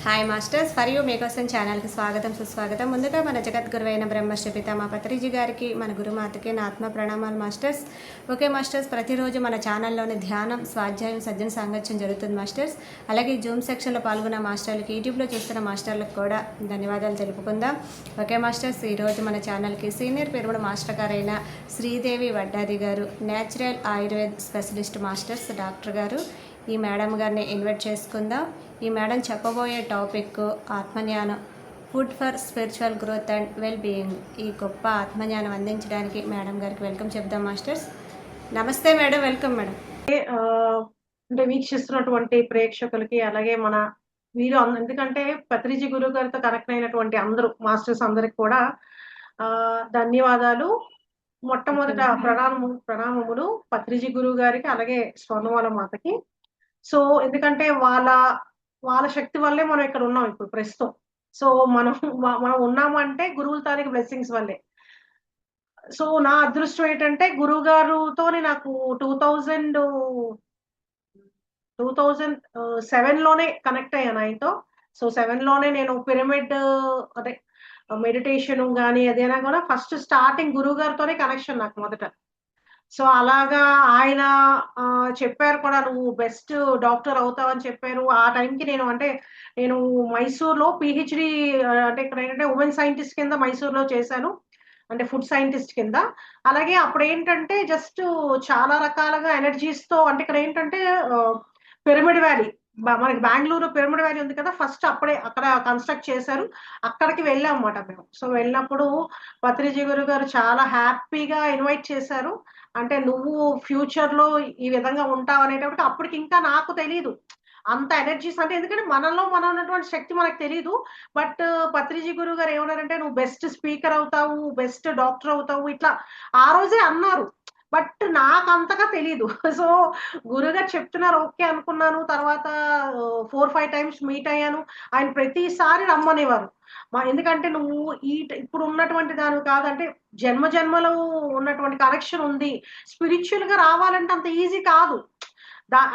Hi masters, for you మీకోసం ఛానల్కి స్వాగతం సుస్వాగతం. ముందుగా మన జగద్గురువైన బ్రహ్మశ్రీ పితామహ పత్రిజీ గారికి, మన గురుమాతకి నా ఆత్మ ప్రణామాలు మాస్టర్స్. ఓకే మాస్టర్స్, ప్రతిరోజు మన ఛానల్లోని ధ్యానం, స్వాధ్యాయం, సజ్జన సాంగత్యం జరుగుతుంది మాస్టర్స్. అలాగే జూమ్ సెక్షన్లో పాల్గొన్న మాస్టర్లకి, యూట్యూబ్లో చూస్తున్న మాస్టర్లకు కూడా ధన్యవాదాలు తెలుపుకుందాం. ఓకే మాస్టర్స్, ఈరోజు మన ఛానల్కి సీనియర్ పిరమిడ్ మాస్టర్ గారైన శ్రీదేవి వడ్డాది గారు, natural Ayurveda specialist masters doctor గారు, ఈ మేడం గారిని ఇన్వైట్ చేసుకుందాం. ఈ మేడం చెప్పబోయే టాపిక్ ఆత్మజ్ఞానం, food for spiritual growth and well being. ఈ గొప్ప ఆత్మజ్ఞానం అందించడానికి మేడం గారికి వెల్కమ్ చెప్దాం మాస్టర్స్. నమస్తే మేడం, వెల్కమ్ మేడం. అంటే వీక్షిస్తున్నటువంటి ప్రేక్షకులకి, అలాగే మన వీరు ఎందుకంటే పత్రిజీ గురువు గారితో కనెక్ట్ అయినటువంటి అందరూ మాస్టర్స్ అందరికి కూడా ధన్యవాదాలు. మొట్టమొదట ప్రణామములు పత్రిజీ గురువు గారికి, అలాగే స్వర్ణమాల మాతకి. సో ఎందుకంటే వాళ్ళ శక్తి వల్లే మనం ఇక్కడ ఉన్నాం ఇప్పుడు ప్రస్తుతం. సో మనం ఉన్నామంటే గురువుల తాలూకు బ్లెస్సింగ్స్ వల్లే. సో నా అదృష్టం ఏంటంటే గురువు గారుతోని నాకు 2007 లోనే కనెక్ట్ అయ్యాను ఆయనతో. సో 7 లోనే నేను పిరమిడ్ అదే మెడిటేషన్ గానీ ఏదైనా కూడా ఫస్ట్ స్టార్టింగ్ గురువు గారితోనే కనెక్షన్ నాకు మొదట. సో అలాగా ఆయన చెప్పారు కూడా, నువ్వు బెస్ట్ డాక్టర్ అవుతావు అని చెప్పారు. ఆ టైంకి నేను మైసూర్లో పిహెచ్డి, అంటే ఇక్కడ ఏంటంటే ఉమెన్ సైంటిస్ట్ కింద మైసూర్లో చేశాను, అంటే ఫుడ్ సైంటిస్ట్ కింద. అలాగే అప్పుడు ఏంటంటే జస్ట్ చాలా రకాలుగా ఎనర్జీస్ తో, అంటే ఇక్కడ ఏంటంటే పిరమిడ్ వ్యాలీ, మనకి బెంగళూరు పిరమిడ్ వ్యాలీ ఉంది కదా, ఫస్ట్ అప్పుడే అక్కడ కన్స్ట్రక్ట్ చేశారు. అక్కడికి వెళ్ళాం అన్నమాట మేము. సో వెళ్ళినప్పుడు పత్రిజీ గురు గారు చాలా హ్యాపీగా ఇన్వైట్ చేశారు. అంటే నువ్వు ఫ్యూచర్ లో ఈ విధంగా ఉంటావు అనేటప్పటికి, అప్పటికి ఇంకా నాకు తెలియదు అంత ఎనర్జీస్, అంటే ఎందుకంటే మనం ఉన్నటువంటి శక్తి మనకు తెలియదు. బట్ పత్రిజీ గురువు గారు ఏమన్నారంటే, నువ్వు బెస్ట్ స్పీకర్ అవుతావు, బెస్ట్ డాక్టర్ అవుతావు, ఇట్లా ఆ రోజే అన్నారు. బట్ నాకు అంతగా తెలీదు. సో గురుగారు చెప్తున్నారు, ఓకే అనుకున్నాను. తర్వాత 4-5 టైమ్స్ మీట్ అయ్యాను. ఆయన ప్రతిసారి రమ్మనేవారు. ఎందుకంటే నువ్వు ఇప్పుడు ఉన్నటువంటి దానివి కాదంటే, జన్మ జన్మలో ఉన్నటువంటి కనెక్షన్ ఉంది. స్పిరిచువల్ గా రావాలంటే అంత ఈజీ కాదు.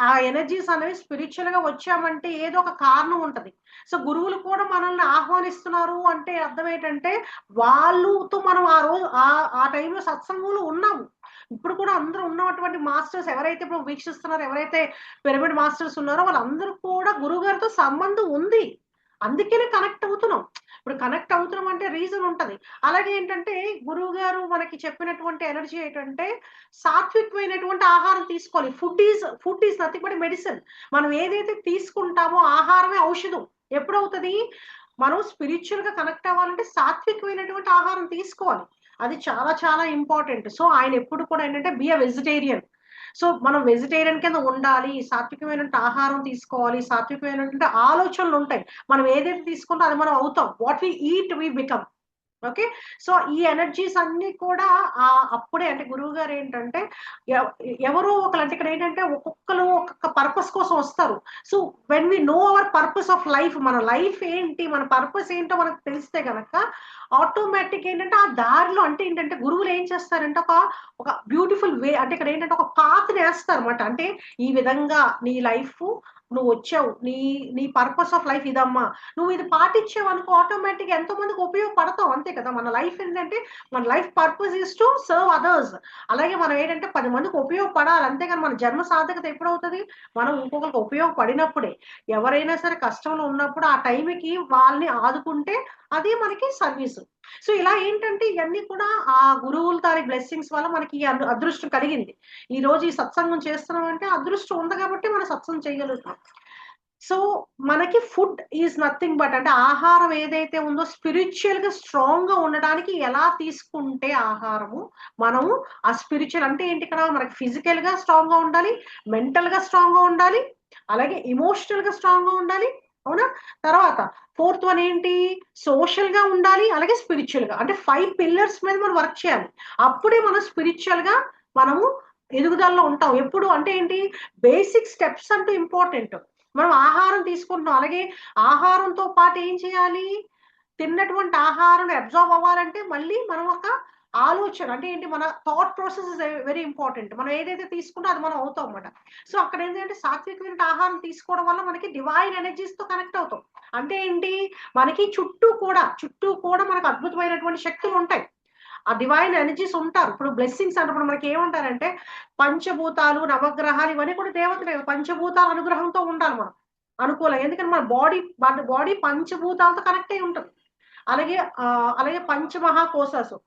ఆ ఎనర్జీస్ అనేవి స్పిరిచువల్ గా వచ్చామంటే ఏదో ఒక కారణం ఉంటది. సో గురువులు కూడా మనల్ని ఆహ్వానిస్తున్నారు అంటే అర్థం ఏంటంటే, వాళ్ళతో మనం ఆ రోజు ఆ టైంలో సత్సంగంలో ఉన్నాము. ఇప్పుడు కూడా అందరూ ఉన్నటువంటి మాస్టర్స్ ఎవరైతే ఇప్పుడు వీక్షిస్తున్నారో, ఎవరైతే పిరమిడ్ మాస్టర్స్ ఉన్నారో, వాళ్ళందరూ కూడా గురువు గారితో సంబంధం ఉంది. అందుకనే కనెక్ట్ అవుతున్నాం. ఇప్పుడు కనెక్ట్ అవుతున్నాం అంటే రీజన్ ఉంటది. అలాగే ఏంటంటే గురువు గారు మనకి చెప్పినటువంటి ఎనర్జీ ఏంటంటే, సాత్వికమైనటువంటి ఆహారం తీసుకోవాలి. Food is nothing but medicine. మనం ఏదైతే తీసుకుంటామో ఆహారమే ఔషధం. ఎప్పుడవుతది? మనం స్పిరిచువల్ గా కనెక్ట్ అవ్వాలంటే సాత్వికమైనటువంటి ఆహారం తీసుకోవాలి. అది చాలా చాలా ఇంపార్టెంట్. సో ఆయన ఎప్పుడు కూడా ఏంటంటే బి అ వెజిటేరియన్. సో మనం వెజిటేరియన్ కింద ఉండాలి, సాత్వికమైనటువంటి ఆహారం తీసుకోవాలి, సాత్వికమైనటువంటి ఆలోచనలు ఉంటాయి. మనం ఏదైతే తీసుకుంటే అది మనం అవుతాం. What we eat we become. Okay. So ఈ ఎనర్జీస్ అన్ని కూడా అప్పుడే, అంటే గురువు గారు ఏంటంటే ఎవరో ఒకరు, అంటే ఇక్కడ ఏంటంటే ఒక్కొక్కరు ఒక్కొక్క పర్పస్ కోసం వస్తారు. So when we know our purpose of life, మన లైఫ్ ఏంటి, మన పర్పస్ ఏంటో మనకు తెలిస్తే గనక ఆటోమేటిక్ ఏంటంటే ఆ దారిలో, అంటే ఏంటంటే గురువులు ఏం చేస్తారంటే ఒక బ్యూటిఫుల్ వే, అంటే ఇక్కడ ఏంటంటే ఒక పాత్ వేస్తారు అనమాట. అంటే ఈ విధంగా నీ లైఫ్, నువ్వు వచ్చావు, నీ నీ పర్పస్ ఆఫ్ లైఫ్ ఇదమ్మా, నువ్వు ఇది పాటించావు అనుకో, ఆటోమేటిక్ ఎంతో మందికి ఉపయోగపడతావు. అంతే కదా, మన లైఫ్ ఏంటంటే, మన life purpose is to serve others. అలాగే మనం ఏంటంటే 10 మందికి ఉపయోగపడాలి. అంతేగాని మన జన్మ సార్థకత ఎప్పుడవుతుంది? మనం ఇంకొకరికి ఉపయోగపడినప్పుడే. ఎవరైనా సరే కష్టంలో ఉన్నప్పుడు ఆ టైంకి వాళ్ళని ఆదుకుంటే అది మనకి సర్వీస్. సో ఇలా ఏంటంటే ఇవన్నీ కూడా ఆ గురువుల తారీ బ్లెస్సింగ్స్ వల్ల మనకి ఈ అదృష్టం కలిగింది. ఈ రోజు ఈ సత్సంగం చేస్తున్నాం అంటే అదృష్టం ఉంది కాబట్టి మనం సత్సంగం చేయగలుగుతాం. సో మనకి ఫుడ్ ఈజ్ నథింగ్ బట్, అంటే ఆహారం ఏదైతే ఉందో స్పిరిచువల్ గా స్ట్రాంగ్ గా ఉండడానికి ఎలా తీసుకుంటే ఆహారము, మనము ఆ స్పిరిచువల్ అంటే ఏంటి, ఇక్కడ మనకి ఫిజికల్ గా స్ట్రాంగ్ గా ఉండాలి, మెంటల్ గా స్ట్రాంగ్ గా ఉండాలి, అలాగే ఇమోషనల్ గా స్ట్రాంగ్ గా ఉండాలి. అవునా? తర్వాత 4th వన్ ఏంటి, సోషల్ గా ఉండాలి, అలాగే స్పిరిచువల్ గా. అంటే 5 పిల్లర్స్ మీద మనం వర్క్ చేయాలి. అప్పుడే మనం స్పిరిచువల్ గా మనము ఎదుగుదలలో ఉంటాం. ఎప్పుడు అంటే ఏంటి, బేసిక్ స్టెప్స్ అంటూ ఇంపార్టెంట్. మనం ఆహారం తీసుకుంటున్నాం, అలాగే ఆహారంతో పాటు ఏం చేయాలి, తిన్నటువంటి ఆహారం అబ్జార్బ్ అవ్వాలంటే మళ్ళీ మనం ఒక ఆలోచన అంటే ఏంటి, మన thought process is very important. మనం ఏదైతే తీసుకుంటే అది మనం అవుతాం అన్నమాట. సో అక్కడ ఏంటంటే సాత్వికమైన ఆహారం తీసుకోవడం వల్ల మనకి డివైన్ ఎనర్జీస్ తో కనెక్ట్ అవుతాం. అంటే ఏంటి, మనకి చుట్టూ కూడా మనకు అద్భుతమైనటువంటి శక్తులు ఉంటాయి. ఆ డివైన్ ఎనర్జీస్ ఉంటారు. ఇప్పుడు బ్లెస్సింగ్స్ అన్నప్పుడు మనకి ఏమంటారంటే పంచభూతాలు, నవగ్రహాలు ఇవన్నీ కూడా దేవతలే. పంచభూతాల అనుగ్రహంతో ఉండాలి మనం అనుకూలం. ఎందుకంటే మన బాడీ పంచభూతాలతో కనెక్ట్ అయి ఉంటుంది. అలాగే అలాగే పంచమహాకోశాసు.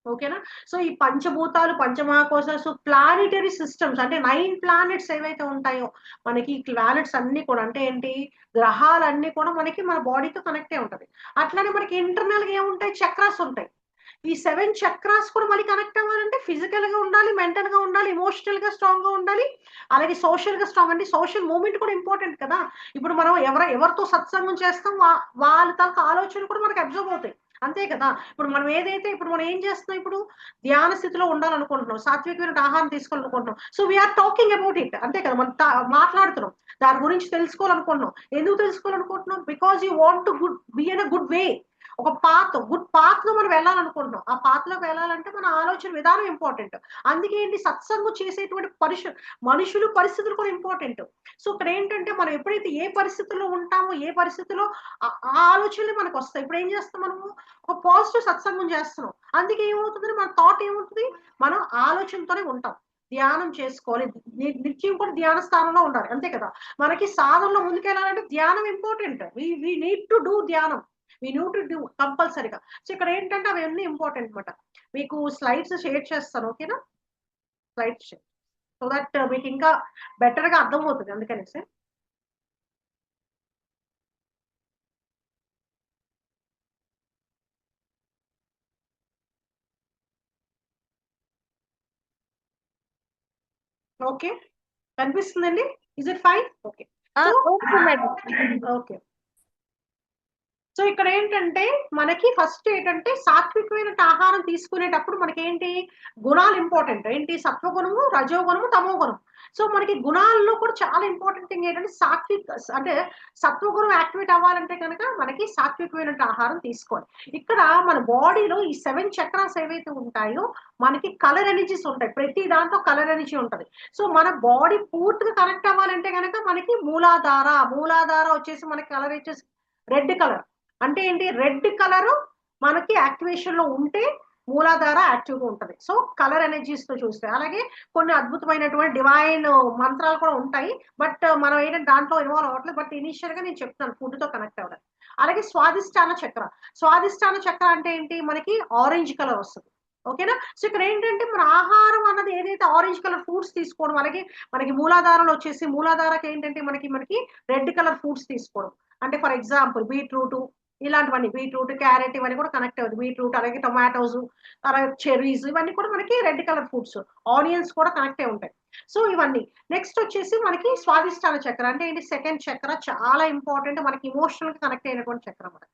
ఓకేనా? సో ఈ పంచభూతాలు, పంచమహాకోశాసు, ప్లానెటరీ సిస్టమ్స్ అంటే 9 ప్లానెట్స్ ఏవైతే ఉంటాయో మనకి, ఈ ప్లానెట్స్ అన్ని కూడా అంటే ఏంటి, గ్రహాలన్నీ కూడా మనకి మన బాడీతో కనెక్ట్ అయి ఉంటది. అట్లనే మనకి ఇంటర్నల్ గా ఏముంటాయి, చక్రాస్ ఉంటాయి. ఈ 7 చక్రాస్ కూడా మళ్ళీ కనెక్ట్ అవ్వాలంటే ఫిజికల్ గా ఉండాలి, మెంటల్ గా ఉండాలి, ఎమోషనల్ గా స్ట్రాంగ్ గా ఉండాలి. అలాగే సోషల్ గా స్ట్రాంగ్, అంటే సోషల్ మూవ్‌మెంట్ కూడా ఇంపార్టెంట్ కదా! ఇప్పుడు మనం ఎవరితో సత్సంగం చేస్తాం, వాళ్ళ తాలూకా ఆలోచనలు కూడా మనకు అబ్జర్వ్ అవుతాయి. అంతే కదా! ఇప్పుడు మనం ఏం చేస్తున్నాం, ఇప్పుడు ధ్యాన స్థితిలో ఉండాలనుకుంటున్నాం. సాత్వికమైన ఆహారం తీసుకోవాలనుకుంటున్నాం. So we are talking about it. అంతే కదా! మనం మాట్లాడుతున్నాం. దాని గురించి తెలుసుకోవాలనుకుంటున్నాం. ఎందుకు తెలుసుకోవాలనుకుంటున్నాం? Because you want to be in a good way. ఒక గుడ్ పాత్ లో మనం వెళ్ళాలనుకుంటున్నాం. ఆ పాత్ లోకి వెళ్ళాలంటే మన ఆలోచన విధానం ఇంపార్టెంట్. అందుకే ఏంటి, సత్సంగం చేసేటువంటి మనుషులు, పరిస్థితులు కూడా ఇంపార్టెంట్. సో ఇక్కడ ఏంటంటే మనం ఎప్పుడైతే ఏ పరిస్థితుల్లో ఉంటామో, ఏ పరిస్థితిలో ఆ ఆలోచనలు మనకు వస్తాయి. ఇప్పుడు ఏం చేస్తాం మనము, ఒక పాజిటివ్ సత్సంగం చేస్తున్నాం. అందుకే ఏమవుతుంది, మన థాట్ ఏమవుతుంది, మనం ఆలోచనతోనే ఉంటాం. ధ్యానం చేసుకోవాలి. నిత్యం కూడా ధ్యాన స్థానంలో ఉండాలి. అంతే కదా! మనకి సాధనలో ముందుకెళ్ళాలంటే ధ్యానం important. We need to do ధ్యానం. వి నీడ్ టు డూ కంపల్సరీగా. సో ఇక్కడ ఏంటంటే అవన్నీ ఇంపార్టెంట్ అనమాట. మీకు స్లైడ్స్ షేర్ చేస్తాను. ఓకేనా? స్లైడ్స్ షేర్ సో దట్ మీకు ఇంకా బెటర్ గా అర్థమవుతుంది అందుకనేసి. ఓకే, కనిపిస్తుందండి? Is it fine? Okay. So okay madam. Okay. So ఇక్కడ ఏంటంటే మనకి ఫస్ట్ ఏంటంటే సాత్వికమైన ఆహారం తీసుకునేటప్పుడు మనకేంటి, గుణాలు ఇంపార్టెంట్. ఏంటి, సత్వగుణము, రజోగుణము, తమో గుణం. సో మనకి గుణాల్లో కూడా చాలా ఇంపార్టెంట్ థింగ్ ఏంటంటే అంటే సత్వగుణం యాక్టివేట్ అవ్వాలంటే కనుక మనకి సాత్వికమైన ఆహారం తీసుకోవాలి. ఇక్కడ మన బాడీలో ఈ 7 చక్రాస్ ఏవైతే ఉంటాయో మనకి కలర్ ఎనర్జీస్ ఉంటాయి. ప్రతి దాంట్లో కలర్ ఎనర్జీ ఉంటది. సో మన బాడీ పూర్తిగా కనెక్ట్ అవ్వాలంటే కనుక మనకి మూలాధార వచ్చేసి మనకి కలర్ వచ్చేసి రెడ్ కలర్. అంటే ఏంటి, రెడ్ కలర్ మనకి యాక్టివేషన్ లో ఉంటే మూలాధార యాక్టివ్ గా ఉంటది. సో కలర్ ఎనర్జీస్ తో చూస్తే, అలాగే కొన్ని అద్భుతమైనటువంటి డివైన్ మంత్రాలు కూడా ఉంటాయి. బట్ మనం ఏంటంటే దాంట్లో ఇన్వాల్వ్ అవ్వట్లేదు. బట్ ఇనిషియల్ గా నేను చెప్తాను ఫుడ్ తో కనెక్ట్ అవ్వడానికి. అలాగే స్వాదిష్టాన చక్ర అంటే ఏంటి, మనకి ఆరెంజ్ కలర్ వస్తుంది. ఓకేనా? సో ఇక్కడ ఏంటంటే మన ఆహారం అన్నది ఏదైతే ఆరెంజ్ కలర్ ఫ్రూట్స్ తీసుకోవడం, అలాగే మనకి మూలాధారంలో వచ్చేసి మూలాధారకి ఏంటంటే మనకి రెడ్ కలర్ ఫ్రూట్స్ తీసుకోవడం. అంటే ఫర్ ఎగ్జాంపుల్ బీట్రూట్, ఇలాంటివన్నీ బీట్రూట్, క్యారెట్ ఇవన్నీ కూడా కనెక్ట్ అవుతుంది. బీట్రూట్, అలాగే టొమాటోస్, అలాగే చెర్రీస్ ఇవన్నీ కూడా మనకి రెడ్ కలర్ ఫ్రూట్స్. ఆనియన్స్ కూడా కనెక్ట్ అయి ఉంటాయి. సో ఇవన్నీ. నెక్స్ట్ వచ్చేసి మనకి స్వాదిష్టాన చక్ర అంటే ఏంటి, సెకండ్ చక్ర చాలా ఇంపార్టెంట్. మనకి ఇమోషనల్ గా కనెక్ట్ అయినటువంటి చక్ర అన్నమాట.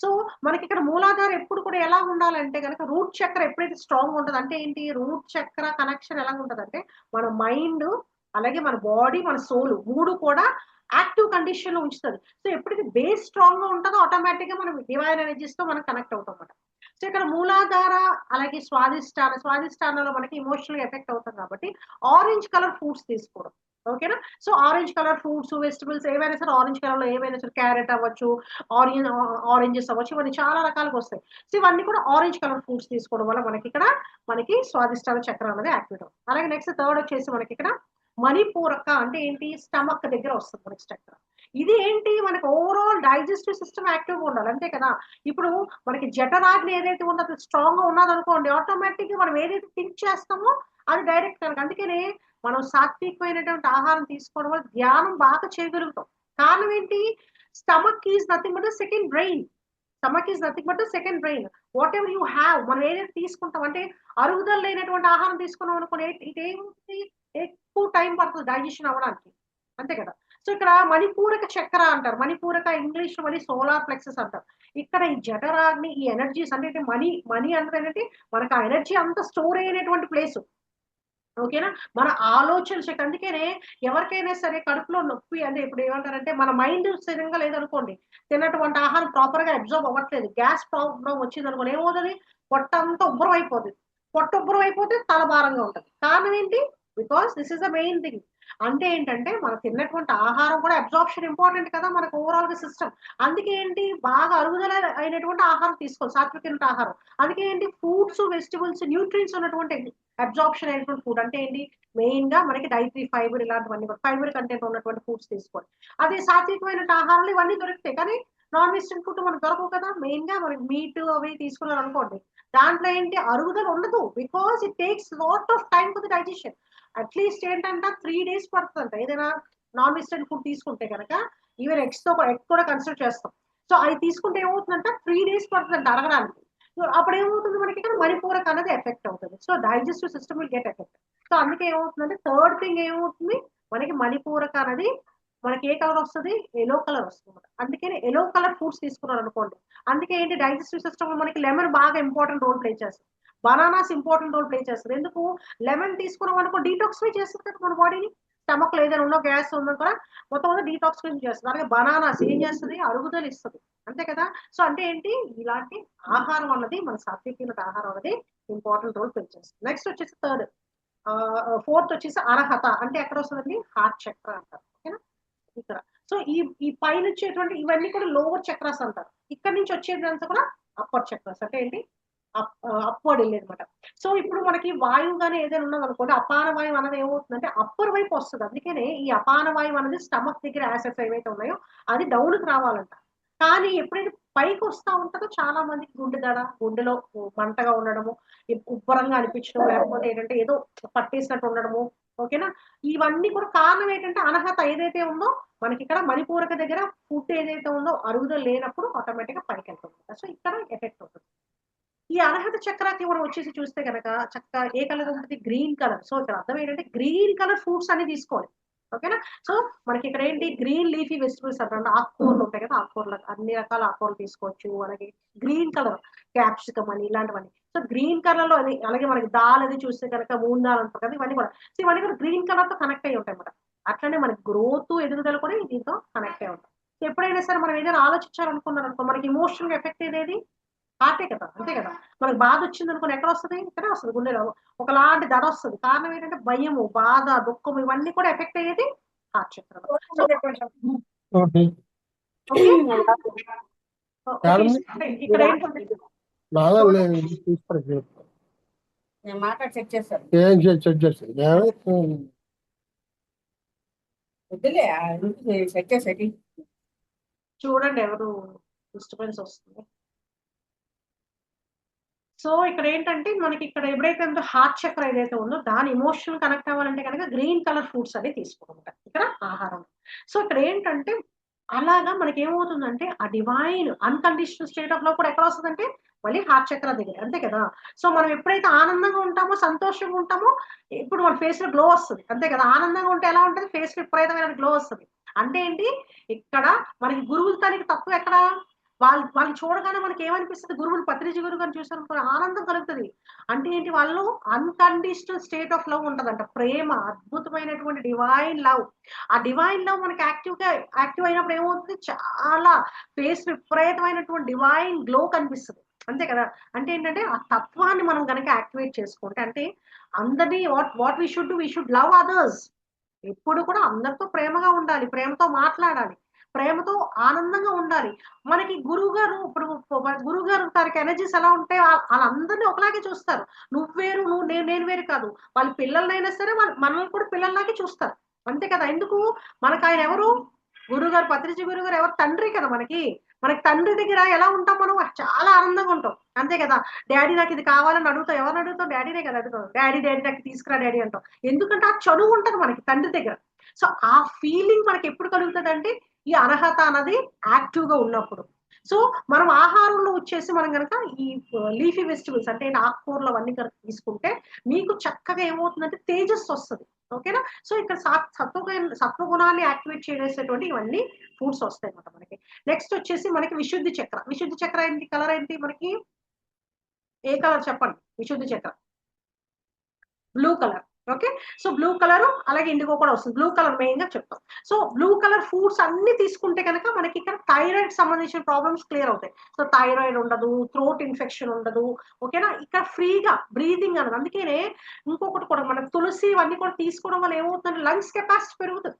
సో మనకి ఇక్కడ మూలాధార ఎప్పుడు కూడా ఎలా ఉండాలంటే కనుక, రూట్ చక్ర ఎప్పుడైతే స్ట్రాంగ్ ఉంటుంది అంటే ఏంటి, రూట్ చక్ర కనెక్షన్ ఎలా ఉంటదంటే మన మైండ్, అలాగే మన బాడీ, మన సోల్ మూడు కూడా యాక్టివ్ కండిషన్ లో ఉంచుతుంది. సో ఎప్పుడైతే బేస్ స్ట్రాంగ్ గా ఉంటుందో ఆటోమేటిక్ గా మనం డివైన్ ఎనర్జీస్ తో మనం కనెక్ట్ అవుతాం అన్నమాట. సో ఇక్కడ మూలాధార, అలాగే స్వాదిష్టానంలో మనకి ఎమోషనల్ గా ఎఫెక్ట్ అవుతాం కాబట్టి ఆరెంజ్ కలర్ ఫ్రూట్స్ తీసుకోవడం. ఓకేనా? So orange colour fruits, vegetables ఏవైనా సరే ఆరెంజ్ కలర్ లో ఏవైనా సరే, క్యారెట్ అవ్వచ్చు, ఆరెంజెస్ అవ్వచ్చు, ఇవన్నీ చాలా రకాలుగా వస్తాయి. సో ఇవన్నీ కూడా ఆరెంజ్ కలర్ ఫ్రూట్స్ తీసుకోవడం వల్ల మనకి స్వాదిష్టాన చక్రం అనేది యాక్టివేట్ అవుతుంది. అలాగే నెక్స్ట్ థర్డ్ వచ్చేసి మనకి ఇక్కడ మణిపూరక అంటే ఏంటి, స్టమక్ దగ్గర వస్తుంది మనకి చక్రం. ఇది ఏంటి, మనకి ఓవరాల్ డైజెస్టివ్ సిస్టమ్ యాక్టివ్ గా ఉండాలి. అంతే కదా! ఇప్పుడు మనకి జఠరాగ్ని ఏదైతే ఉందో అది స్ట్రాంగ్ గా ఉన్నది అనుకోండి, ఆటోమేటిక్ గా మనం ఏదైతే థింక్ చేస్తామో అది డైరెక్ట్ కనుక. అందుకనే మనం సాత్వికమైనటువంటి ఆహారం తీసుకోవడం వల్ల ధ్యానం బాగా చేయగలుగుతాం. కారణం ఏంటి, stomach is nothing but second brain. What ever you have, మనం ఏదైతే తీసుకుంటాం అంటే అరుగుదల లేనటువంటి ఆహారం తీసుకున్నాం అనుకోండి, ఇదేముంది, ఎక్కువ టైం పడుతుంది డైజెషన్ అవ్వడానికి. అంతే కదా! సో ఇక్కడ మణిపూరక చక్ర అంటారు. మణిపూరక ఇంగ్లీష్ లో మళ్ళీ సోలార్ ప్లెక్సెస్ అంటారు. ఇక్కడ ఈ జఠరాగ్ని, ఈ ఎనర్జీస్ అంటే మనీ అంటే మనకి ఆ ఎనర్జీ అంతా స్టోర్ అయినటువంటి ప్లేస్. ఓకేనా? మన ఆలోచన శక్తి అందుకనే ఎవరికైనా సరే కడుపులో నొప్పి అంటే ఇప్పుడు ఏమంటారంటే మన మైండ్ స్థిరంగా లేదనుకోండి, తిన్నటువంటి ఆహారం ప్రాపర్‌గా అబ్జార్బ్ అవ్వట్లేదు. గ్యాస్ ప్రాబ్లమ్ వచ్చిందనుకోండి ఏమవుతది? పొట్టంతా ఉబ్బరం అయిపోద్ది. పొట్ట ఉబ్బరం అయిపోతే తల భారంగా ఉంటది. కారణం ఏంటి? Because this is the main thing. అంటే ఏంటంటే మనం తిన్నటువంటి ఆహారం కూడా అబ్జార్ప్షన్ ఇంపార్టెంట్ కదా! మనకు ఓవరాల్‌గా సిస్టమ్. అందుకే ఏంటి బాగా అరుగుదల అయినటువంటి ఆహారం తీసుకోవాలి. సాత్వికమైన ఆహారం. అందుకే ఏంటి ఫ్రూట్స్, వెజిటబుల్స్, న్యూట్రియంట్స్ ఉన్నటువంటి అబ్జార్ప్షన్ అయినటువంటి ఫుడ్ అంటే ఏంటి? మెయిన్‌గా మనకి డైటరీ ఫైబర్ ఇలాంటివన్నీ కూడా ఫైబర్ కంటెంట్ ఉన్నటువంటి ఫుడ్స్ తీసుకోవాలి. అదే సాత్వికమైన ఆహారాలు ఇవన్నీ దొరుకుతాయి. కానీ నాన్ వెజిటేరియన్ ఫుడ్ మనకు దొరకవు కదా! మెయిన్‌గా మనకి మీట్ అవి తీసుకున్నారనుకోండి. దాంట్లో ఏంటి అరుగుదల ఉండదు. Because it takes lot of time for the digestion. At least ఏంటంట 3 డేస్ పడుతదంట. ఏదైనా నాన్ వెజిటేరియన్ ఫుడ్ తీసుకుంటే గనక ఈవెన్ ఎగ్ కూడా కన్సిడర్ చేస్తాం. సో అయి తీసుకుంటే ఏమవుతుందంట 3 డేస్ పడుతుందంట అరగడానికి. సో అప్పుడేమవుతుంది మనకి ఇక్కడ మణిపూరక్ అనేది ఎఫెక్ట్ అవుతుంది. So digestive system will get effect. So అందుకే ఏమవుతుందంటే థర్డ్ థింగ్ ఏమవుతుంది మనకి మణిపూరక అనేది మనకి ఏ కలర్ వస్తది? యెల్లో కలర్ వస్తుందన్నమాట. అందుకని యెల్లో కలర్ ఫ్రూట్స్ తీసుకున్నారనుకోండి. అందుకే ఏంటి డైజెస్టివ్ సిస్టమ్‌లో మనకి లెమన్ బాగా ఇంపార్టెంట్ రోల్ ప్లే చేస్తది. బనానాస్ ఇంపార్టెంట్ రోల్ ప్లే చేస్తది. ఎందుకు? లెమన్ తీసుకున్నామనుకో డీటాక్సిఫై చేస్తది కదా మన బాడీని. స్టమక్‌లో ఏదైనా ఉన్న గ్యాస్ ఉన్నా కూడా మొత్తం అంతా డీటాక్సిఫై చేస్తది. అలాగే బనానాస్ ఏం చేస్తది? అరుగుదల ఇస్తది. అంతే కదా! సో అంటే ఏంటి? ఇలాంటి ఆహారం అన్నది మన సాత్వికమైన ఆహారం అనేది ఇంపార్టెంట్ రోల్ ప్లే చేస్తుంది. నెక్స్ట్ వచ్చేసి థర్డ్ ఫోర్త్ వచ్చేసి అర్హత అంటే ఎక్కడ వస్తదండి? హార్ట్ చక్ర అంటారు. ఓకేనా? ఇక్కడ. సో ఈ ఈ పైనొచ్చేటువంటి ఇవన్నీ కూడా లోవర్ చక్రాస్ అంటారు. ఇక్కడి నుంచి వచ్చేదంతా కూడా అప్పర్ చక్రాస్. అంటే ఏంటి? అప్‌వర్డ్ ఎళ్ళేదన్నమాట. సో ఇప్పుడు మనకి వాయువు గాని ఏదైనా ఉన్నదనుకోండి, అపాన వాయువు అన్నది ఏమవుతుందంటే అప్పర్ వైపు వస్తది. అందుకనే ఈ అపాన వాయువు అనేది స్టమక్ దగ్గర యాసిడ్స్ ఏవైతే ఉన్నాయో అది డౌన్‌కి రావాలంట. కానీ ఎప్పుడైతే పైకొస్తా ఉంటదో చాలా మందికి గుండె దడ, గుండెలో మంటగా ఉండడము, ఉబ్బరంగా అనిపించడం, లేకపోతే ఏంటంటే ఏదో పట్టేసినట్టు ఉండడము. ఓకేనా? ఇవన్నీ కూడా కారణం ఏంటంటే అనర్హత ఏదైతే ఉందో మనకిక్కడ మణిపూరక దగ్గర ఫుడ్ ఏదైతే ఉందో అరుగుదల లేనప్పుడు ఆటోమేటిక్‌గా పైకెళ్తుందన్నమాట. సో ఇక్కడ ఎఫెక్ట్ అవుతుంది. ఈ అర్హత చక్రాకి మనం వచ్చేసి చూస్తే గనక చక్కగా ఏ కలర్ ఉంటది? Green colour. సో ఇక్కడ అర్థం ఏంటంటే గ్రీన్ కలర్ ఫ్రూట్స్ అన్ని తీసుకోవాలి. ఓకేనా? సో మనకి ఇక్కడ ఏంటి గ్రీన్ లీఫీ వెజిటబుల్స్ అంటారు. ఆకుకూరలు ఉంటాయి కదా! ఆకుకూరలు అన్ని రకాల ఆకుకూరలు తీసుకోవచ్చు. అలాగే గ్రీన్ కలర్ క్యాప్సికమ్ అని ఇలాంటివన్నీ. సో గ్రీన్ కలర్‌లో అది అలాగే మనకి దాల్ అది చూస్తే గనక మూంగ్ దాల్ అంటారు కదా! ఇవన్నీ కూడా. సో ఇవన్నీ కూడా గ్రీన్ కలర్‌తో కనెక్ట్ అయ్యి ఉంటాయన్నమాట. అట్లనే మనకి గ్రోత్, ఎదుగుదల కూడా దీంతో కనెక్ట్ అయ్యి ఉంటాయి. సో ఎప్పుడైనా సరే మనం ఏదైనా ఆలోచించాలనుకున్నారనుకో మనకి ఎమోషనల్‌గా ఎఫెక్ట్ అయ్యేది హార్టే కదా! అంతే కదా! మనకు బాధొచ్చిందనుకోండి ఎక్కడొస్తది? ఇక్కడే వస్తది గుండెలో. ఒకలాంటి దడొస్తది. కారణం ఏంటంటే భయము, బాధ, దుఃఖము ఇవన్నీ కూడా ఎఫెక్ట్ అయ్యేది హార్ట్ చక్రాలో. So okay. ఓకే. ఓకే. యాడుంది? ఇక్కడ ఏంటంటే బాగా చూడండి. తీసుకురా. నేను మాట్లాడి చెక్ చేస్తాను. ఏం చెక్ చేస్తాను వద్దులే చెక్ చేసేటి. చూడండి ఎవరు డిస్టర్బెన్స్ వస్తుంది. సో ఇక్కడ ఏంటంటే మనకి ఇక్కడ ఎప్పుడైతే ఉందో హార్ట్ చక్ర ఏదైతే ఉందో దాని ఎమోషనల్ కనెక్ట్ అవ్వాలంటే కనుక గ్రీన్ కలర్ ఫ్రూట్స్ అనేది తీసుకోవాలన్నమాట. ఇక్కడ ఆహారం. సో ఇక్కడ ఏంటంటే అలాగా మనకి ఏమవుతుందంటే ఆ divine unconditional state of love కూడా ఎక్కడ వస్తదంటే మళ్ళీ హార్ట్ చక్ర దగ్గర. అంతే కదా! సో మనం ఎప్పుడైతే ఆనందంగా ఉంటామో, సంతోషంగా ఉంటామో ఇప్పుడు మన ఫేస్‌లో గ్లో వస్తది. అంతే కదా! ఆనందంగా ఉంటే ఎలా ఉంటది? ఫేస్‌లో విపరీతమైన గ్లో వస్తది. అంటే ఏంటి? ఇక్కడ మనకి గురువుల తాలూకు తత్వం ఎక్కడ? వాళ్ళని చూడగానే మనకేమనిపిస్తది? గురువులు పత్రిజీ గురువు గారిని చూసారనుకో ఆనందం కలుగుతది. అంటే ఏంటి? వాళ్ళలో అన్‌కండిషనల్ స్టేట్ ఆఫ్ లవ్ ఉంటదంట. ప్రేమ అద్భుతమైనటువంటి డివైన్ లవ్. ఆ డివైన్ లవ్ మనకి యాక్టివ్ అయినప్పుడు ఏమవుతుంది? చాలా ఫేస్ విపరీతమైనటువంటి డివైన్ గ్లో కనిపిస్తది. అంతే కదా! అంటే ఏంటంటే ఆ తత్వాన్ని మనం గనక యాక్టివేట్ చేసుకుంటే అంటే అందరిని what we should love others. ఎప్పుడు కూడా అందరితో ప్రేమగా ఉండాలి. ప్రేమతో మాట్లాడాలి. ప్రేమతో ఆనందంగా ఉండాలి. మనకి గురువుగారు ఇప్పుడు గురువుగారు తాలూకు ఎనర్జీస్ ఎలా ఉంటాయి ఆళ్ళందరిని ఒకలాగే చూస్తారు. నువ్వు వేరు, నేను వేరు కాదు. వాళ్ళ పిల్లలనైనా సరే మనల్ని కూడా పిల్లల్లాగే చూస్తారు. అంతే కదా! ఎందుకు? మనకాయన ఎవరు? గురువుగారు పత్రిజీ గురువుగారు ఎవరు? తండ్రి కదా మనకి. మనకి తండ్రి దగ్గర ఎలా ఉంటాం మనం? చాలా ఆనందంగా ఉంటాం. అంతే కదా! డ్యాడీ నాకిది కావాలని అడుగుతాం. ఎవరిని అడుగుతాం? డ్యాడీనే కదా అడుగుతాం. డ్యాడీ నాకు తీసుకురా డ్యాడీ అంటాం. ఎందుకంటే ఆ చనువు ఉంటది మనకి తండ్రి దగ్గర. సో ఆ ఫీలింగ్ మనకెప్పుడు కలుగుతదంటే ఈ అర్హత అన్నది యాక్టివ్‌గా ఉన్నప్పుడు. సో మనం ఆహారంలో వచ్చేసి మనం గనక ఈ లీఫీ వెజిటబుల్స్ అంటే ఆకుకూరలు అవన్నీ కనుక తీసుకుంటే మీకు చక్కగా ఏమవుతుందంటే తేజస్సొస్తది. ఓకేనా? సో ఇక్కడ సత్వగుణాన్ని యాక్టివేట్ చేసేటువంటి ఇవన్నీ ఫ్రూట్స్ వస్తాయన్నమాట మనకి. నెక్స్ట్ వచ్చేసి మనకి విశుద్ధి చక్ర. విశుద్ధి చక్ర ఏంటి? కలర్ ఏంటి మనకి? ఏ కలర్ చెప్పండి? విశుద్ధి చక్ర. Blue colour. Okay. So blue colour అలాగే ఇండిగో కూడా వస్తుంది. బ్లూ కలర్ మెయిన్ గా చెప్తాం. సో బ్లూ కలర్ ఫుడ్స్ అన్ని తీసుకుంటే కనుక మనకి ఇక్కడ థైరాయిడ్ సంబంధించిన ప్రాబ్లమ్స్ క్లియర్ అవుతాయి. సో థైరాయిడ్ ఉండదు, థ్రోట్ ఇన్ఫెక్షన్ ఉండదు. ఓకేనా, ఇక్కడ ఫ్రీగా బ్రీతింగ్ అన్నది. అందుకనే ఇంకొకటి కూడా మనకు తులసి ఇవన్నీ కూడా తీసుకోవడం వల్ల ఏమవుతుందంటే లంగ్స్ కెపాసిటీ పెరుగుతుంది.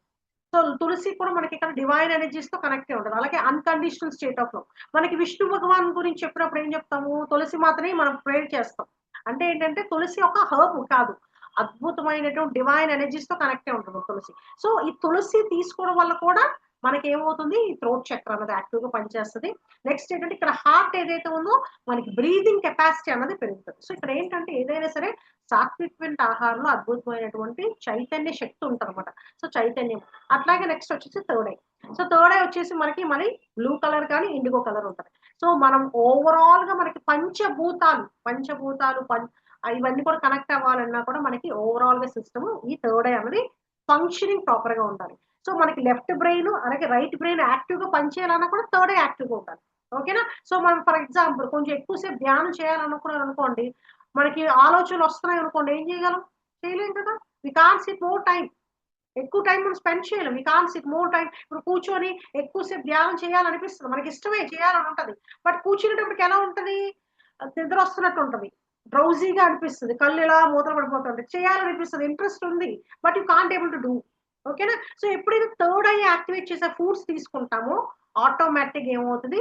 సో తులసి కూడా మనకి ఇక్కడ డివైన్ ఎనర్జీస్ తో కనెక్ట్ అయి ఉంటుంది. అలాగే అన్కండిషనల్ స్టేట్ ఆఫ్ లో మనకి విష్ణు భగవాన్ గురించి చెప్పినప్పుడు ఏం చెప్తాము, తులసి మాత్రమే మనం ప్రేర్ చేస్తాం. అంటే ఏంటంటే తులసి ఒక హర్బ్ కాదు, అద్భుతమైనటువంటి డివైన్ ఎనర్జీస్ తో కనెక్ట్ అయి ఉంటుంది తులసి. సో ఈ తులసి తీసుకోవడం వల్ల కూడా మనకి ఏమవుతుంది, ఈ థ్రోట్ చక్ర అన్నది యాక్టివ్ గా పనిచేస్తుంది. నెక్స్ట్ ఏంటంటే ఇక్కడ హార్ట్ ఏదైతే ఉందో మనకి బ్రీదింగ్ కెపాసిటీ అన్నది పెరుగుతుంది. సో ఇక్కడ ఏంటంటే ఏదైనా సరే సాత్వికమైన ఆహారంలో అద్భుతమైనటువంటి చైతన్య శక్తి ఉంటుంది అనమాట. సో చైతన్యం. అట్లాగే నెక్స్ట్ వచ్చేసి third I. So third I వచ్చేసి మనకి మరి బ్లూ కలర్ కానీ ఇండిగో కలర్ ఉంటుంది. సో మనం ఓవరాల్ గా మనకి పంచభూతాలు ఇవన్నీ కూడా కనెక్ట్ అవ్వాలన్నా కూడా మనకి ఓవరాల్ గా సిస్టమ్ ఈ థర్డ్ ఐ అనేది ఫంక్షనింగ్ ప్రాపర్ గా ఉండాలి. సో మనకి లెఫ్ట్ బ్రెయిన్ అలాగే రైట్ బ్రెయిన్ యాక్టివ్ గా పనిచేయాలన్నా కూడా థర్డ్ ఐ యాక్టివ్ గా ఉండాలి. ఓకేనా. సో మనం ఫర్ ఎగ్జాంపుల్ కొంచెం ఎక్కువసేపు ధ్యానం చేయాలనుకున్నాను అనుకోండి, మనకి ఆలోచనలు వస్తున్నాయి అనుకోండి, ఏం చేయగలం, చేయలేం కదా. We can't sit more time. ఎక్కువ టైం మనం స్పెండ్ చేయలేం. We can't sit more time. ఇప్పుడు కూర్చొని ఎక్కువసేపు ధ్యానం చేయాలనిపిస్తుంది, మనకి ఇష్టమే చేయాలని ఉంటది. బట్ కూర్చునేటప్పటికి ఎలా ఉంటది, నిద్ర వస్తున్నట్టు ఉంటది, డ్రౌజీగా అనిపిస్తుంది, కళ్ళు ఇలా మూతలు పడిపోతుంది, చేయాలనిపిస్తుంది, ఇంట్రెస్ట్ ఉంది, but you can't able to do. ఓకేనా. సో ఎప్పుడైతే థర్డ్ ఐ యాక్టివేట్ చేసే ఫుడ్స్ తీసుకుంటామో ఆటోమేటిక్ ఏమవుతుంది,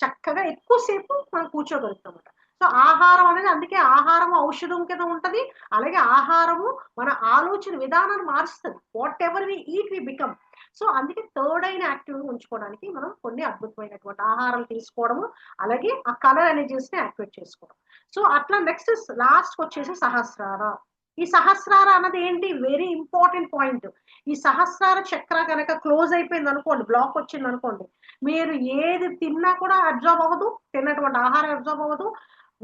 చక్కగా ఎక్కువసేపు మనం కూర్చోగలుగుతాం. సో ఆహారం అనేది, అందుకే ఆహారం ఔషధం కింద ఉంటది. అలాగే ఆహారము మన ఆలోచన విధానాన్ని మారుస్తుంది. Whatever we eat we become. So అందుకే థర్డ్ ఐని యాక్టివ్ గా ఉంచుకోవడానికి మనం కొన్ని అద్భుతమైనటువంటి ఆహారాలు తీసుకోవడము, అలాగే ఆ కలర్ ఎనర్జీస్ ని యాక్టివేట్ చేసుకోవడం. సో అట్లా నెక్స్ట్ లాస్ట్ వచ్చేసి సహస్రార. ఈ సహస్రార అన్నది ఏంటి, వెరీ ఇంపార్టెంట్ పాయింట్. ఈ సహస్రార చక్ర కనుక క్లోజ్ అయిపోయింది అనుకోండి, బ్లాక్ వచ్చింది అనుకోండి, మీరు ఏది తిన్నా కూడా అబ్జార్బ్ అవ్వదు, తిన్నటువంటి ఆహారం అబ్జార్బ్ అవ్వదు.